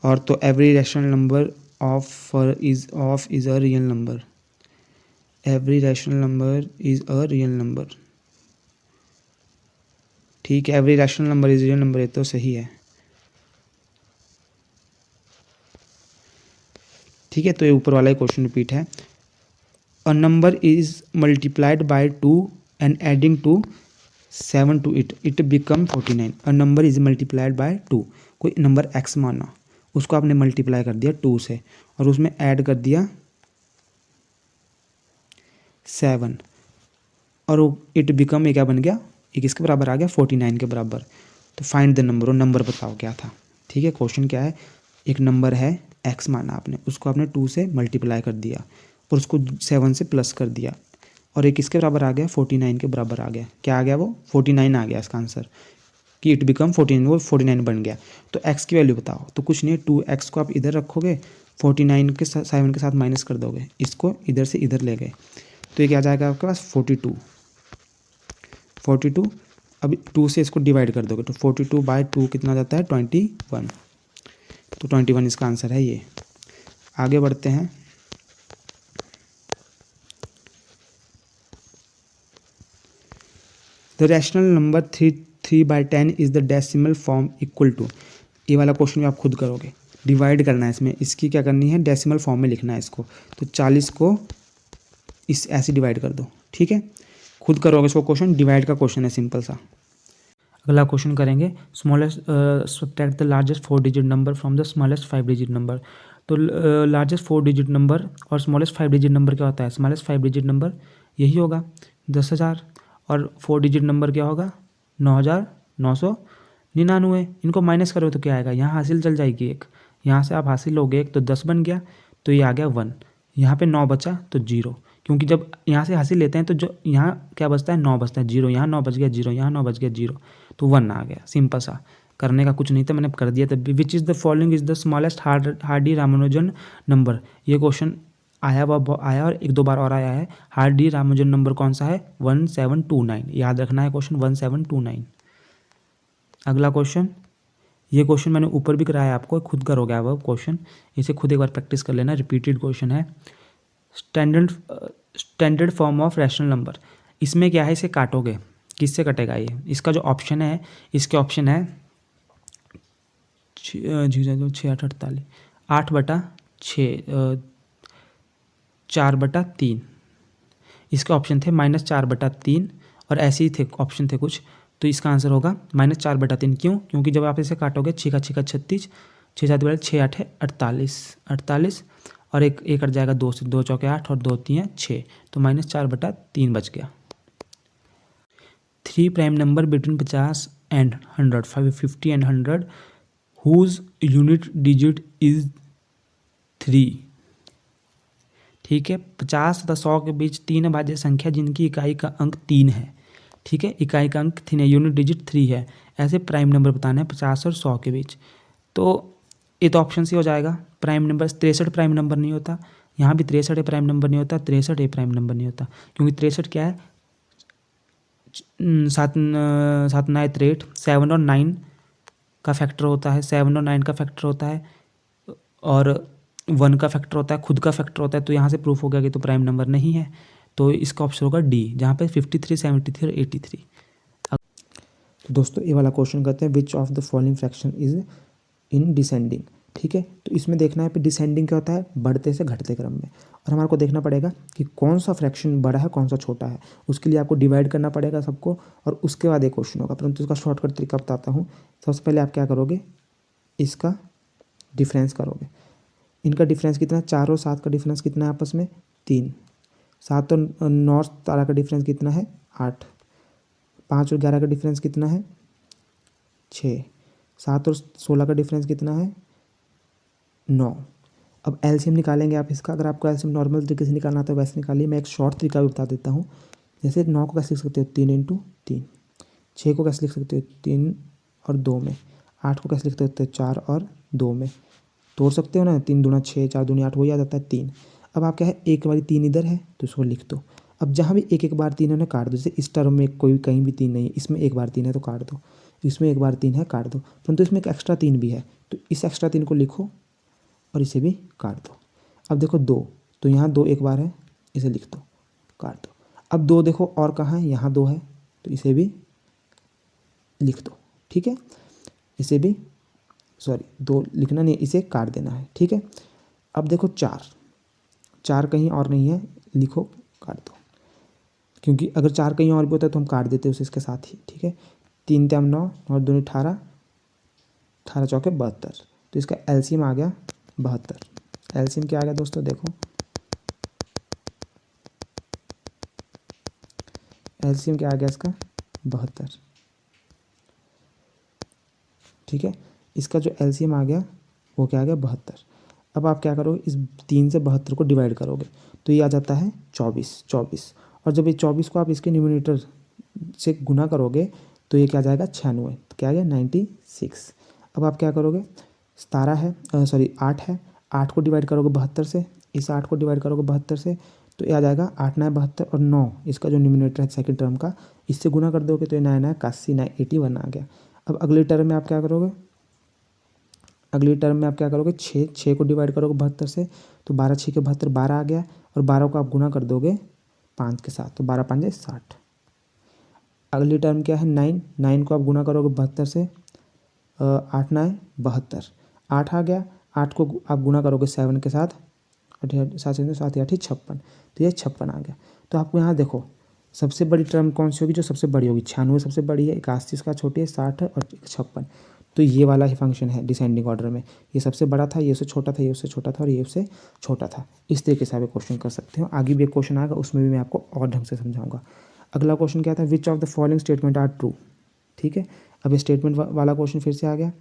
और तो every rational number of is a real number, every rational number is a real number. ठीक है, every rational number is real number, ये तो सही है। ठीक है, तो ये ऊपर वाला ही क्वेश्चन रिपीट है। A number is multiplied by 2 and adding to 7 to it become 49। A number is multiplied by 2, कोई नंबर x माना, उसको आपने मल्टीप्लाई कर दिया 2 से और उसमें ऐड कर दिया 7 और इट बिकम, ये क्या बन गया, ये किसके बराबर आ गया, 49 के बराबर। तो फाइंड द नंबर, और नंबर बताओ क्या था। ठीक है, क्वेश्चन क्या है, एक नंबर है x माना आपने, उसको आपने 2 से मल्टीप्लाई कर दिया और उसको 7 से प्लस कर दिया और एक किसके बराबर आ गया, 49 के बराबर आ गया। क्या आ गया, वो 49 आ गया इसका आंसर, कि इट बिकम 14, वो 49 बन गया। तो x की वैल्यू बताओ, तो कुछ नहीं है, 2x को आप इधर रखोगे, 49 के 7 के साथ माइनस कर दोगे, इसको इधर से इधर ले गए, तो ये क्या आ जाएगा आपके पास 42। अब 2 से इसको डिवाइड कर दोगे तो 42/2 कितना जाता है, 21। तो 21 इसका आंसर है ये। आगे बढ़ते हैं। The rational number 3/10 is the decimal form equal to, ये वाला क्वेश्चन भी आप खुद करोगे, डिवाइड करना है इसमें, इसकी क्या करनी है, डेसिमल फॉर्म में लिखना है इसको। तो 40 को इस ऐसे डिवाइड कर दो। ठीक है, खुद करोगे इसको, क्वेश्चन डिवाइड का क्वेश्चन है, सिंपल सा। अगला क्वेश्चन करेंगे, smallest subtract the largest 4 digit number from the smallest 5 digit number. तो लार्जेस्ट 4 डिजिट नंबर और स्मॉलेस्ट 5 डिजिट नंबर क्या होता है, स्मॉलेस्ट 5 डिजिट नंबर यही होगा 10,000 और 4 डिजिट नंबर क्या होगा 9,999। इनको माइनस करो तो क्या आएगा, यहाँ हासिल चल जाएगी एक, यहाँ से आप हासिल लोगे एक तो 10 बन गया, तो ये आ गया 1, यहाँ पे 9 बचा तो 0, क्योंकि जब यहाँ से हासिल लेते हैं तो जो यहाँ क्या बचता है, 9 बचता है, 0 यहाँ 9 बच गया, 0 यहाँ 9 बच गया, 0, तो 1 आ गया। सिंपल सा, करने का कुछ नहीं था, मैंने कर दिया तब भी। विच is the following is the smallest Hardy Ramanujan number, ये क्वेश्चन आया और एक दो बार और आया है। हार्डी रामानुजन नंबर कौन सा है, 1729, याद रखना है क्वेश्चन 1729। अगला क्वेश्चन, ये क्वेश्चन मैंने ऊपर भी कराया आपको, खुद करोगे आप क्वेश्चन, इसे खुद एक बार प्रैक्टिस कर लेना, रिपीटेड क्वेश्चन है। Standard form of rational number, इसमें क्या है, इसे काटोगे, किससे कटेगा ये, इसका जो ऑप्शन है, इसके ऑप्शन है 6/8 8/6 4/3, इसके ऑप्शन थे -4/3 और ऐसे ही थे ऑप्शन थे कुछ, तो इसका आंसर होगा -4/3। क्यों, क्योंकि जब आप इसे काटोगे 6 का 6 36, 6 7 6 8 48 और एक कट जाएगा 2 से, 2 चौके 8 और 2 3 6, तो -4/3 बच गया। 3 prime number between 50 and 100, 50 and 100 whose unit digit is 3। ठीक है, 50 तथा 100 के बीच 3 अभाज्य संख्या जिनकी इकाई का अंक 3 है। ठीक है, इकाई का अंक 3 है, यूनिट डिजिट 3 है, ऐसे प्राइम नंबर बताना है 50 और 100 के बीच। तो ये तो ऑप्शन सी हो जाएगा, प्राइम नंबर 63 प्राइम नंबर नहीं होता, यहाँ भी 63 प्राइम नंबर नहीं होता, 63 प्राइम नंबर नहीं होता, क्योंकि 63 क्या है, 7 9 63, 7 और 9 का फैक्टर होता है, 7 और 9 का फैक्टर होता है और 1 का फैक्टर होता है, खुद का फैक्टर होता है, तो यहाँ से प्रूफ हो गया कि तो प्राइम नंबर नहीं है, तो इसका ऑप्शन होगा डी, जहाँ पे 53 73 और 83। तो दोस्तों ये वाला क्वेश्चन करते हैं, which of the following fraction is in descending. ठीक है, तो इसमें देखना है, डिसेंडिंग क्या होता है, बढ़ते से घटते क्रम में, और हमारे को देखना पड़ेगा कि कौन सा फ्रैक्शन बड़ा है कौन सा छोटा है, उसके लिए आपको डिवाइड करना पड़ेगा सबको, और उसके बाद एक क्वेश्चन होगा, परंतु इसका शॉर्टकट तरीका बताता हूँ। सबसे पहले आप क्या करोगे, इसका डिफरेंस करोगे, इनका डिफरेंस कितना है, 4 और 7 का डिफरेंस कितना है आपस में 3, 7 और 9 12 का डिफरेंस कितना है 8, 5 और 11 का डिफरेंस कितना है 6, 7 और 16 का डिफरेंस कितना है 9। अब एलसीएम निकालेंगे आप इसका, अगर आपको एलसीएम नॉर्मल तरीके से निकालना आता है वैसे निकालिए, मैं एक शॉर्ट तरीका भी बता देता हूँ। जैसे 9 को कैसे लिख सकते हो 3 × 3, 6 को कैसे लिख सकते हो 3 और 2 में, 8 को कैसे लिख सकते हो 4 और 2 में तोड़ सकते हो ना, 3 दूना 6, 4 दूनी 8, वही आ जाता है 3। अब आप क्या है, एक बारी 3 इधर है तो इसको लिख दो। अब जहाँ भी एक बार 3 है ना काट दो। जैसे इस टर्म में कोई कहीं भी 3 नहीं है, इसमें एक बार 3 है तो काट दो, इसमें एक बार 3 है काट दो, परंतु इसमें एक एक्स्ट्रा 3 भी है तो इस एक्स्ट्रा 3 को लिखो और इसे भी काट दो। अब देखो 2, तो यहाँ 2 एक बार है, इसे लिख दो, काट दो। अब 2 देखो और कहाँ है, यहाँ 2 है तो इसे भी लिख दो, ठीक है। इसे भी 2 लिखना नहीं, इसे काट देना है, ठीक है। अब देखो 4 कहीं और नहीं है, लिखो, काट दो, क्योंकि अगर 4 कहीं और भी होता है तो हम काट देते उसे इसके साथ ही, ठीक है। 3 3 9 और 2 18, 18 चौके 72, तो इसका एलसीएम आ गया 72। एलसीएम क्या आ गया दोस्तों, देखो एलसीएम क्या आ गया इसका 72, ठीक है। इसका जो एलसीएम आ गया वो क्या आ गया 72। अब आप क्या करोगे, इस 3 से 72 को डिवाइड करोगे तो ये आ जाता है 24। और जब ये 24 को आप इसके न्यूमरेटर से गुना करोगे तो ये क्या आ जाएगा 96, तो क्या आ गया 96। अब आप क्या करोगे, 8 है, 8 को डिवाइड करोगे 72 से, इस 8 को डिवाइड करोगे 72 से तो ये आ जाएगा 8 9 72 और 9 इसका जो न्यूमरेटर है सेकंड टर्म का, इससे गुना कर दोगे तो ये 9 9 81 9 81 आ गया। अब अगले टर्म में आप क्या करोगे, अगली टर्म में आप क्या करोगे, 6 को डिवाइड करोगे 72 से तो 12 6 के 72, 12 आ गया, और 12 को आप गुना कर दोगे 5 के साथ तो 12 5 60। अगली टर्म क्या है 9 को आप गुना करोगे 72 से, 8 9 72, 8 आ गया, 8 को आप गुना करोगे 7 के साथ, 7 8 56, तो ये 56 आ गया। तो आपको यहाँ देखो सबसे बड़ी टर्म कौन सी होगी, जो सबसे बड़ी होगी, 96 सबसे बड़ी है, 81 इसका छोटी है, 60 है और 56, तो ये वाला ही फंक्शन है डिसेंडिंग ऑर्डर में। ये सबसे बड़ा था, ये उससे छोटा था, ये उससे छोटा था और ये उससे छोटा था। इस तरीके से आप क्वेश्चन कर सकते हो। आगे भी एक क्वेश्चन आएगा, उसमें भी मैं आपको और ढंग से समझाऊंगा। अगला क्वेश्चन क्या था, which of the following statement are true, ठीक है। अब ये स्टेटमेंट वाला क्वेश्चन फिर से आ गया।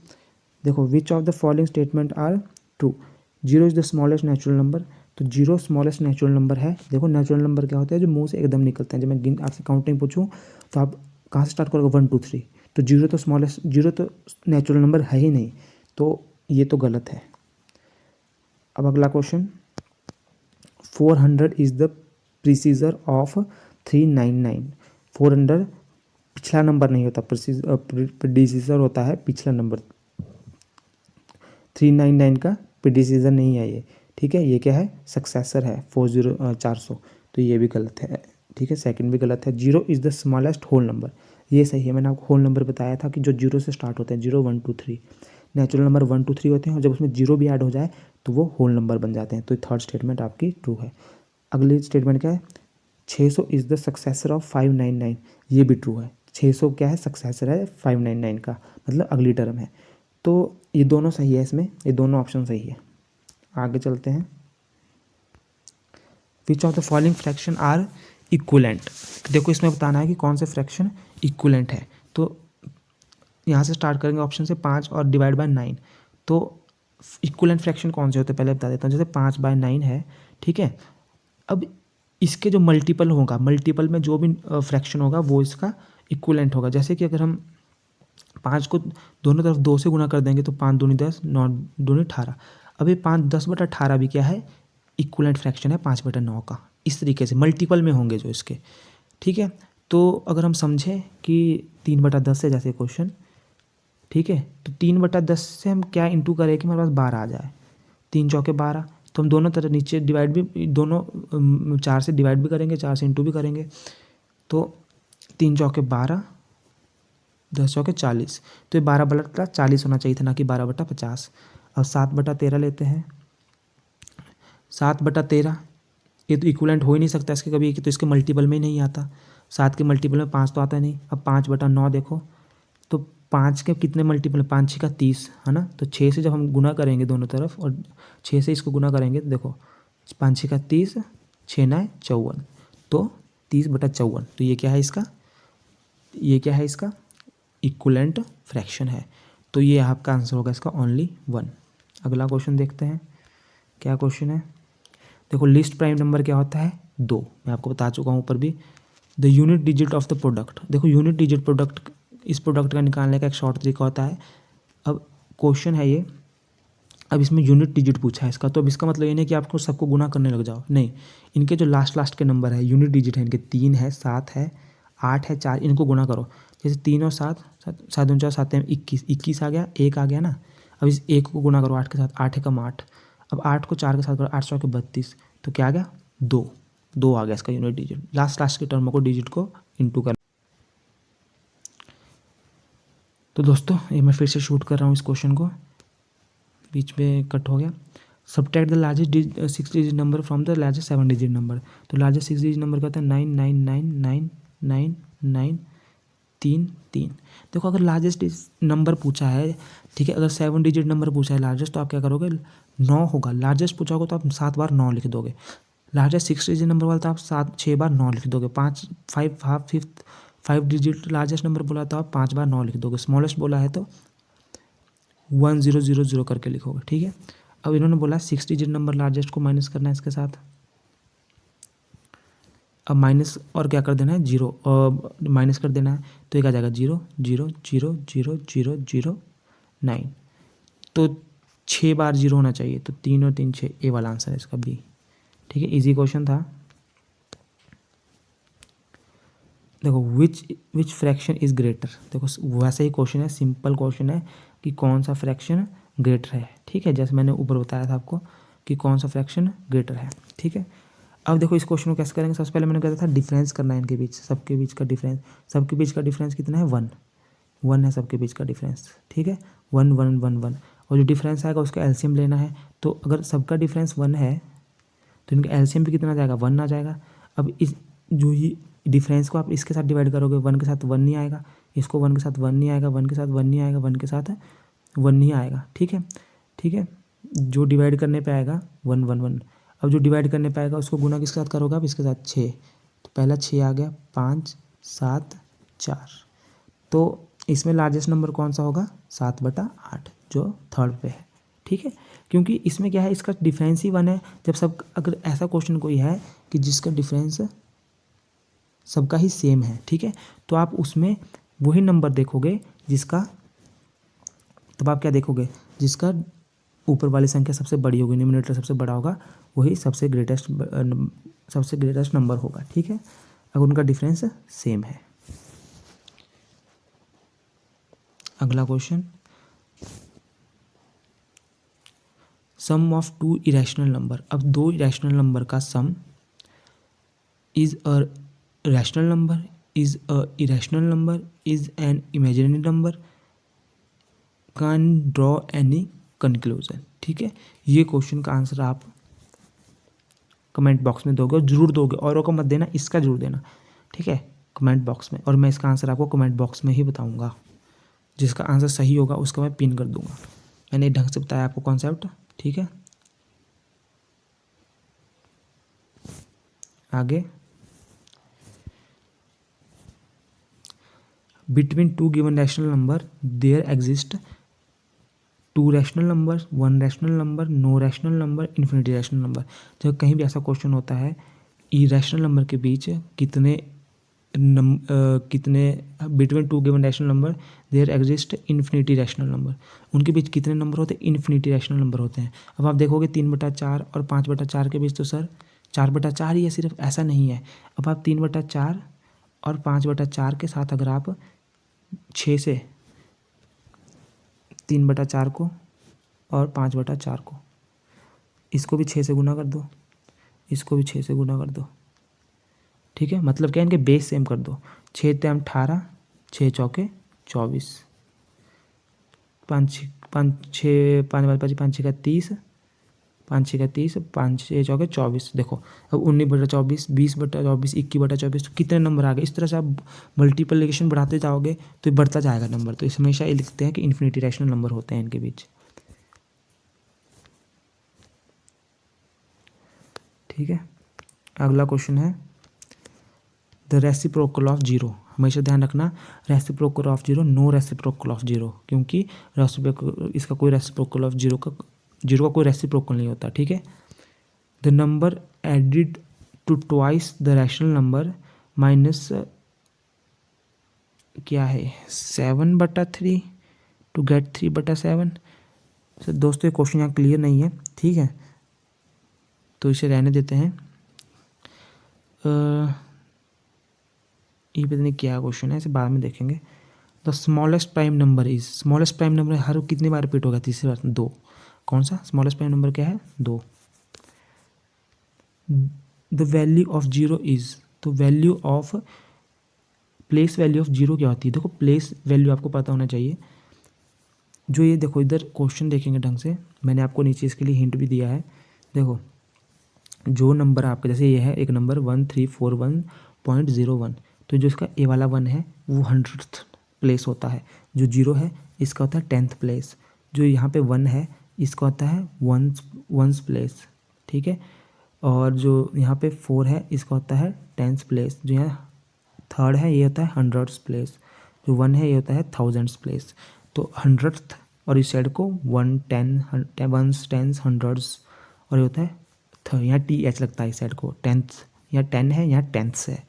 देखो which of the following statement are true, 0 is the smallest natural number, तो 0 स्मॉलेस्ट नेचुरल नंबर है। देखो नेचुरल नंबर क्या होता है, जो मुंह से एकदम निकलते हैं। जब मैं आपसे काउंटिंग पूछूं तो आप कहाँ से स्टार्ट करोगे, 1 2 3, तो 0 तो स्मॉलेस्ट, 0 तो नेचुरल नंबर है ही नहीं, तो ये तो गलत है। अब अगला क्वेश्चन, 400 इज़ द प्रीसीजर ऑफ 399। 400 पिछला नंबर नहीं होता, प्रीसीजर होता है पिछला नंबर। 399 का प्रीडिसीजर नहीं है ये, ठीक है। ये क्या है, सक्सेसर है 400, तो ये भी गलत है, ठीक है। सेकंड भी गलत है। 0 is the smallest whole number, ये सही है। मैंने आपको होल नंबर बताया था कि जो 0 से स्टार्ट होते हैं, 0 1 2 3, नेचुरल नंबर 1 2 3 होते हैं, और जब उसमें 0 भी ऐड हो जाए तो वो होल नंबर बन जाते हैं। तो थर्ड स्टेटमेंट आपकी ट्रू है। अगली स्टेटमेंट क्या है, 600 इज़ द सक्सेसर ऑफ 599, ये भी ट्रू है। 600 क्या है, सक्सेसर है 599 का, मतलब अगली टर्म है। तो ये दोनों सही है, इसमें ये दोनों ऑप्शन सही है। आगे चलते हैं, which of the following fraction are equivalent. देखो इसमें बताना है कि कौन से फ्रैक्शन इक्वलेंट है। तो यहाँ से स्टार्ट करेंगे ऑप्शन से, 5 और डिवाइड बाय 9। तो इक्वलेंट फ्रैक्शन कौन से होते हैं पहले बता देता हूँ। जैसे 5/9 है, ठीक है। अब इसके जो मल्टीपल होगा, मल्टीपल में जो भी फ्रैक्शन होगा वो इसका इक्वलेंट होगा। जैसे कि अगर हम 5 को दोनों तरफ 2 से गुना कर देंगे तो 5 दूनी 10, 9 दूनी 18। अब ये 5 10/18 भी क्या है, इक्वलेंट फ्रैक्शन है 5/9 का। इस तरीके से मल्टीपल में होंगे जो इसके, ठीक है। तो अगर हम समझें कि 3/10 है जैसे क्वेश्चन, ठीक है, तो 3/10 से हम क्या इंटू करें कि हमारे पास 12 आ जाए, 3 चौके 12, तो हम दोनों तरफ नीचे डिवाइड भी, दोनों 4 से डिवाइड भी करेंगे, 4 से इंटू भी करेंगे, तो 3 चौके 12, 10 चौके 40, तो ये 12/40 होना चाहिए था, ना कि 12/50। अब 7/13 लेते हैं, 7/13 ये तो इक्वलेंट हो ही नहीं सकता इसके कभी, तो इसके मल्टीपल में ही नहीं आता। 7 के मल्टीपल में 5 तो आता नहीं। अब 5/9 देखो, तो 5 के कितने मल्टीपल, 5 6 का 30 है ना, तो 6 से जब हम गुना करेंगे दोनों तरफ और 6 से इसको गुना करेंगे तो देखो 5 6 का 30, 6 9 54, तो 30/54, तो ये क्या है इसका, ये क्या है इसका इक्वलेंट फ्रैक्शन है। तो ये आपका आंसर होगा इसका ओनली 1। अगला क्वेश्चन देखते हैं, क्या क्वेश्चन है। देखो लिस्ट प्राइम नंबर क्या होता है, 2, मैं आपको बता चुका हूँ ऊपर भी। The unit digit of the product, देखो यूनिट डिजिट प्रोडक्ट, इस प्रोडक्ट का निकालने का एक शॉर्ट तरीका होता है। अब क्वेश्चन है ये अब इसमें यूनिट डिजिट पूछा है इसका, तो अब इसका मतलब ये नहीं कि आपको सबको गुना करने लग जाओ, नहीं, इनके जो लास्ट के नंबर है यूनिट डिजिट है, इनके 3 है, 7 है, 8 है, 4, इनको गुना करो। जैसे 3 और 7, 7 दूनी 4, 7 में 21, 21 आ गया, 1 आ गया ना। अब इस 1 को गुना करो 8 के साथ, 8 एकम 8, अब 8 को 4 के साथ करो, 8 4 के 32, तो क्या आ गया 2 आ गया इसका यूनिट डिजिट। लास्ट के टर्म को डिजिट को इंटू कर। तो दोस्तों ये मैं फिर से शूट कर रहा हूँ इस क्वेश्चन को, बीच में कट हो गया। Subtract the largest 6 digit number from the largest 7 digit number. तो लार्जेस्ट 6 डिजिट नंबर क्या होता है 999999933। देखो अगर लार्जेस्ट नंबर पूछा है, ठीक है, अगर 7 डिजिट नंबर पूछा है लार्जेस्ट, तो आप क्या करोगे 9 होगा। लार्जेस्ट पूछा होगा तो आप 7 बार 9 लिख दोगे। लार्जेस्ट 6 डिजिट नंबर वाला तो आप 6 बार 9 लिख दोगे। 5 डिजिट लार्जेस्ट नंबर बोला तो आप 5 बार 9 लिख दोगे। स्मॉलेस्ट बोला है तो 1000 करके लिखोगे, ठीक है। अब इन्होंने बोला 6 डिजिट नंबर लार्जेस्ट को माइनस करना है इसके साथ। अब माइनस और क्या कर देना है 0, माइनस कर देना है, तो एक आ जाएगा 0 0 0 0 0 0 9। तो 6 बार 0 होना चाहिए, तो 3 और 3 6, ए वाला आंसर है इसका बी, ठीक है। इजी क्वेश्चन था। देखो विच फ्रैक्शन इज ग्रेटर, देखो वैसा ही क्वेश्चन है, सिंपल क्वेश्चन है कि कौन सा फ्रैक्शन ग्रेटर है, ठीक है। जैसे मैंने ऊपर बताया था आपको कि कौन सा फ्रैक्शन ग्रेटर है, ठीक है। अब देखो इस क्वेश्चन को कैसे करेंगे। सबसे पहले मैंने कहा था डिफरेंस करना है इनके बीच, सबके बीच का डिफरेंस। सबके बीच का डिफरेंस कितना है 1 है सबके बीच का डिफरेंस, ठीक है। 1 1 1 1, और जो डिफरेंस आएगा उसका एलसीएम लेना है। तो अगर सबका डिफरेंस 1 है तो इनका एलसीएम भी कितना आ जाएगा 1 आ जाएगा। अब इस जो ये डिफरेंस को आप इसके साथ डिवाइड करोगे, 1 के साथ 1 नहीं आएगा, इसको 1 के साथ 1 नहीं आएगा, 1 के साथ 1 नहीं आएगा, 1 के साथ 1 नहीं आएगा, ठीक है, ठीक है। जो डिवाइड करने पे आएगा 1 1 1। अब जो डिवाइड करने पे आएगा उसको गुना किसके साथ करोगे आप, इसके साथ 6, तो पहला 6 आ गया, 5 7 4। तो इसमें लार्जेस्ट नंबर कौन सा होगा 7/8, जो थर्ड पे है, ठीक है। क्योंकि इसमें क्या है, इसका डिफरेंस ही 1 है। जब सब अगर ऐसा क्वेश्चन कोई है कि जिसका डिफरेंस सबका ही सेम है, ठीक है, तो आप उसमें वही नंबर देखोगे जिसका, तब आप क्या देखोगे, जिसका ऊपर वाली संख्या सबसे बड़ी होगी, न्यूमरेटर सबसे बड़ा होगा, वही सबसे ग्रेटेस्ट नंबर होगा, ठीक है, अगर उनका डिफरेंस सेम है। अगला question, sum of 2 irrational number. अब 2 इरेशनल नंबर का sum is a rational number, is a irrational number, is an imaginary number, can draw any conclusion, ठीक है। ये क्वेश्चन का आंसर आप कमेंट बॉक्स में दोगे, और जरूर दोगे, औरों को मत देना, इसका जरूर देना, ठीक है, कमेंट बॉक्स में। और मैं इसका आंसर आपको कमेंट बॉक्स में ही बताऊंगा। जिसका आंसर सही होगा उसका मैं पिन कर दूंगा। मैंने ढंग से बताया आपको कॉन्सेप्ट, ठीक है। आगे, between 2 given rational number there exist 2 rational number, 1 rational number, no rational number, infinity rational number. जब कहीं भी ऐसा क्वेश्चन होता है इरेशनल नंबर के बीच कितने between 2 given rational number there exist infinity rational number, उनके बीच कितने नंबर होते हैं, इन्फिनिटी रैशनल नंबर होते हैं। अब आप देखोगे 3/4 और 5/4 के बीच, तो सर 4/4 ही है सिर्फ, ऐसा नहीं है। अब आप 3/4 और 5/4 के साथ अगर आप 6 से 3/4 को और 5/4 को, इसको भी 6 से गुना कर दो, इसको भी 6 से गुना कर दो, ठीक है। मतलब क्या, इनके बेस सेम कर दो। 6 3 18, 6 चौके 24, 5 6 5 6 5 6 30, 5 6 30, 5 6 चौके 24। देखो अब 19/24, 20/24, 21/24, तो कितने नंबर आ गए। इस तरह से आप मल्टीप्लिकेशन बढ़ाते जाओगे तो बढ़ता जाएगा नंबर। तो इस हमेशा ये लिखते हैं कि इन्फिनिटी रैशनल नंबर होते हैं इनके बीच, ठीक है। अगला क्वेश्चन है द रेसिप्रोकल ऑफ 0। हमेशा ध्यान रखना, reciprocal of 0, no reciprocal of 0, क्योंकि इसका कोई रेसिप्रोकल ऑफ 0 का कोई रेसिप्रोकल नहीं होता, ठीक है। The number added to twice the rational number minus क्या है 7/3 टू गेट 3/7। सर दोस्तों ये क्वेश्चन यहाँ क्लियर नहीं है, ठीक है, तो इसे रहने देते हैं। ये पता नहीं क्या क्वेश्चन है, इसे बाद में देखेंगे। The smallest prime number is, smallest prime number हर कितनी बार रिपीट होगा? तीसरी बार, 2। कौन सा स्मॉलेस्ट प्राइम नंबर क्या है? 2। The value of zero is, तो value of, place value of zero क्या होती है? देखो प्लेस वैल्यू आपको पता होना चाहिए। जो ये देखो इधर क्वेश्चन देखेंगे ढंग से, मैंने आपको नीचे इसके लिए हिंट भी दिया है। देखो जो नंबर आपका, जैसे ये है एक नंबर 1341.01, तो जो इसका ए वाला 1 है वो 100th प्लेस होता है, जो 0 है इसका होता है 10th प्लेस, जो यहाँ पे 1 है इसका होता है वंस प्लेस, ठीक है, और जो यहाँ पे 4 है इसका होता है 10th प्लेस, जो यहाँ 3rd है ये होता है 100th प्लेस, जो 1 है ये होता है 1000th प्लेस। तो 100th और इस साइड को 1 10 1s 10s 100s, और ये होता है यहाँ TH लगता है इस साइड को, 10th, यहाँ 10 है यहाँ 10th है,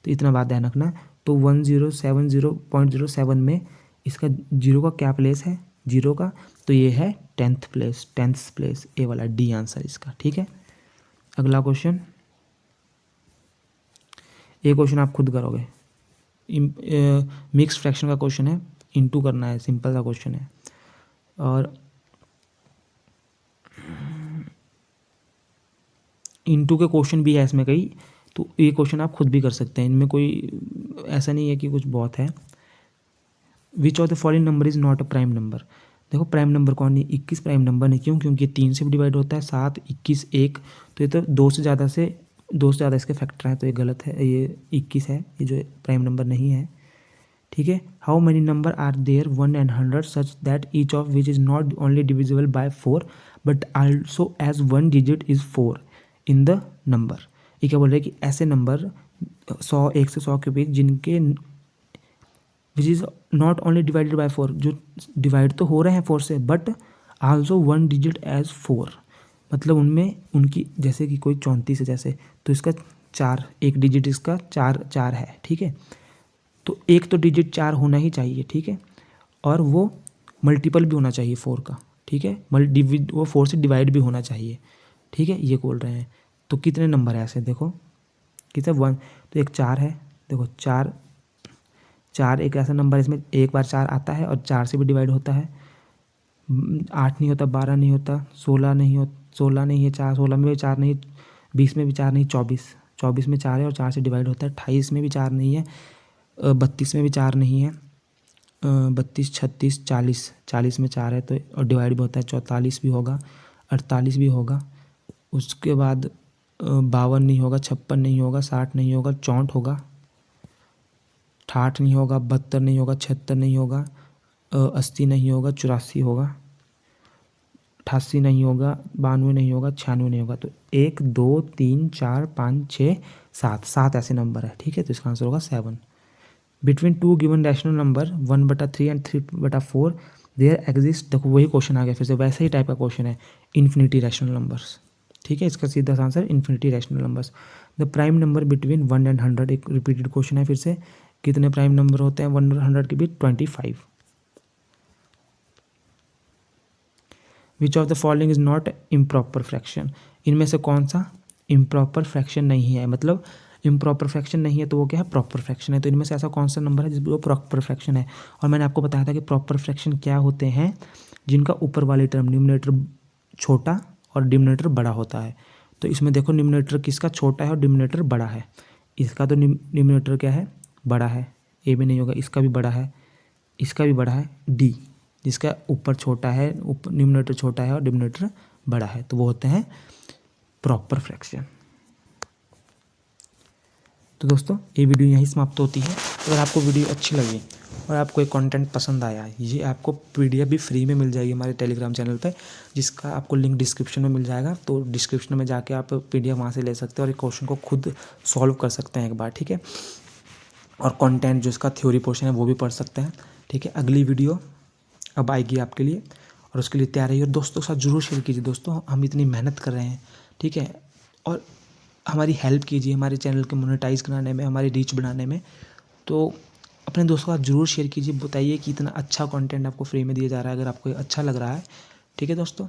तो इतना बात ध्यान रखना। तो 1070.07 में इसका 0 का क्या प्लेस है? 0 का, तो ये है 10th प्लेस, 10th प्लेस, ए वाला डी आंसर इसका, ठीक है। अगला क्वेश्चन, ये क्वेश्चन आप खुद करोगे, मिक्स फ्रैक्शन का क्वेश्चन है, इनटू करना है, सिंपल सा क्वेश्चन है, और इनटू के क्वेश्चन भी है इसमें कई, तो ये क्वेश्चन आप खुद भी कर सकते हैं, इनमें कोई ऐसा नहीं है कि कुछ बहुत है। Which of the following number is not a prime number? देखो प्राइम नंबर कौन नहीं, 21 प्राइम नंबर नहीं, क्यों? क्योंकि 3 से भी डिवाइड होता है, 7 21 1, तो ये तो 2 से ज़्यादा इसके फैक्टर हैं, तो ये गलत है, ये 21 है, ये जो प्राइम नंबर नहीं है, ठीक है। How many number are there 1 and 100 such that each of which is not only divisible by 4 but also as 1 digit is 4 in the number? ये क्या बोल रहे हैं कि ऐसे नंबर 100, 1 से 100 के बीच जिनके विच is not only divided by 4, जो डिवाइड तो हो रहे हैं 4 से, बट आल्सो 1 डिजिट एज 4, मतलब उनमें उनकी, जैसे कि कोई 34 है जैसे, तो इसका 4, एक डिजिट इसका 4 है, ठीक है, तो एक तो डिजिट 4 होना ही चाहिए, ठीक है, और वो मल्टीपल भी होना चाहिए 4 का, ठीक है, वो 4 से डिवाइड भी होना चाहिए, ठीक है, ये बोल रहे हैं। तो कितने नंबर है ऐसे? देखो कितने 1, तो एक 4 है, देखो 4 एक ऐसा नंबर, इसमें एक बार 4 आता है और 4 से भी डिवाइड होता है, 8 नहीं होता, 12 नहीं होता, 16 नहीं है, 4 16 में भी 4 नहीं, 20 में भी 4 नहीं, 24 में 4 है और 4 से डिवाइड होता है, 28 में भी 4 नहीं है, 32 में भी 4 नहीं है, 32 36 40 में 4 है, तो और डिवाइड भी होता है, 44 भी होगा, 48 भी होगा, उसके बाद 52 नहीं होगा, 56 नहीं होगा, 60 नहीं होगा, 64 होगा, 68 नहीं होगा, 72 नहीं होगा, 76 नहीं होगा, 80 नहीं होगा, 84 होगा, 88 नहीं होगा, 92 नहीं होगा, 96 नहीं होगा। तो 1 2 3 4 5 6 7 ऐसे नंबर है, ठीक है, तो इसका आंसर होगा 7। Between two given rational number 1/3 and 3/4 there exist, देखो वही क्वेश्चन आ गया फिर से, वैसे ही टाइप का क्वेश्चन है, इन्फिनिटी रैशनल नंबर्स, ठीक है, इसका सीधा answer infinity rational numbers. The prime number between 1 and 100, एक रिपीटेड क्वेश्चन है फिर से, कितने प्राइम नंबर होते हैं 1 और 100 के बीच? 25। विच of the following is not improper fraction? इनमें से कौन सा इम्प्रॉपर फ्रैक्शन नहीं है? मतलब इम्प्रॉपर फ्रैक्शन नहीं है तो वो क्या है? प्रॉपर फ्रैक्शन है। तो इनमें से ऐसा कौन सा नंबर है जिसमें वो प्रॉपर फ्रैक्शन है? और मैंने आपको बताया था कि प्रॉपर फ्रैक्शन क्या होते हैं, जिनका ऊपर वाली टर्म न्यूमरेटर छोटा और डिनोमिनेटर बड़ा होता है। तो इसमें देखो न्यूमरेटर किसका छोटा है और डिनोमिनेटर बड़ा है? इसका तो न्यूमरेटर क्या है? बड़ा है, ए भी नहीं होगा, इसका भी बड़ा है, इसका भी बड़ा है, डी, जिसका ऊपर छोटा है, ऊपर न्यूमरेटर छोटा है और डिनोमिनेटर बड़ा है, तो वो होते हैं प्रॉपर फ्रैक्शन। तो दोस्तों ये वीडियो यहीं समाप्त होती है। अगर आपको वीडियो अच्छी लगी और आपको एक कंटेंट पसंद आया, ये आपको PDF भी फ्री में मिल जाएगी हमारे टेलीग्राम चैनल पे, जिसका आपको लिंक डिस्क्रिप्शन में मिल जाएगा। तो डिस्क्रिप्शन में जाके आप PDF वहाँ से ले सकते हैं और एक क्वेश्चन को खुद सॉल्व कर सकते हैं एक बार, ठीक है, और कंटेंट जो इसका थ्योरी पोर्शन है वो भी पढ़ सकते हैं, ठीक है। अगली वीडियो अब आएगी आपके लिए और उसके लिए तैयार रहिए और दोस्तों के साथ जरूर शेयर कीजिए। दोस्तों हम इतनी मेहनत कर रहे हैं, ठीक है, और हमारी हेल्प कीजिए हमारे चैनल को मोनेटाइज कराने में, हमारी रीच बढ़ाने में। तो अपने दोस्तों के साथ जरूर शेयर कीजिए, बताइए कि इतना अच्छा कंटेंट आपको फ्री में दिया जा रहा है। अगर आपको अच्छा लग रहा है ठीक है दोस्तों।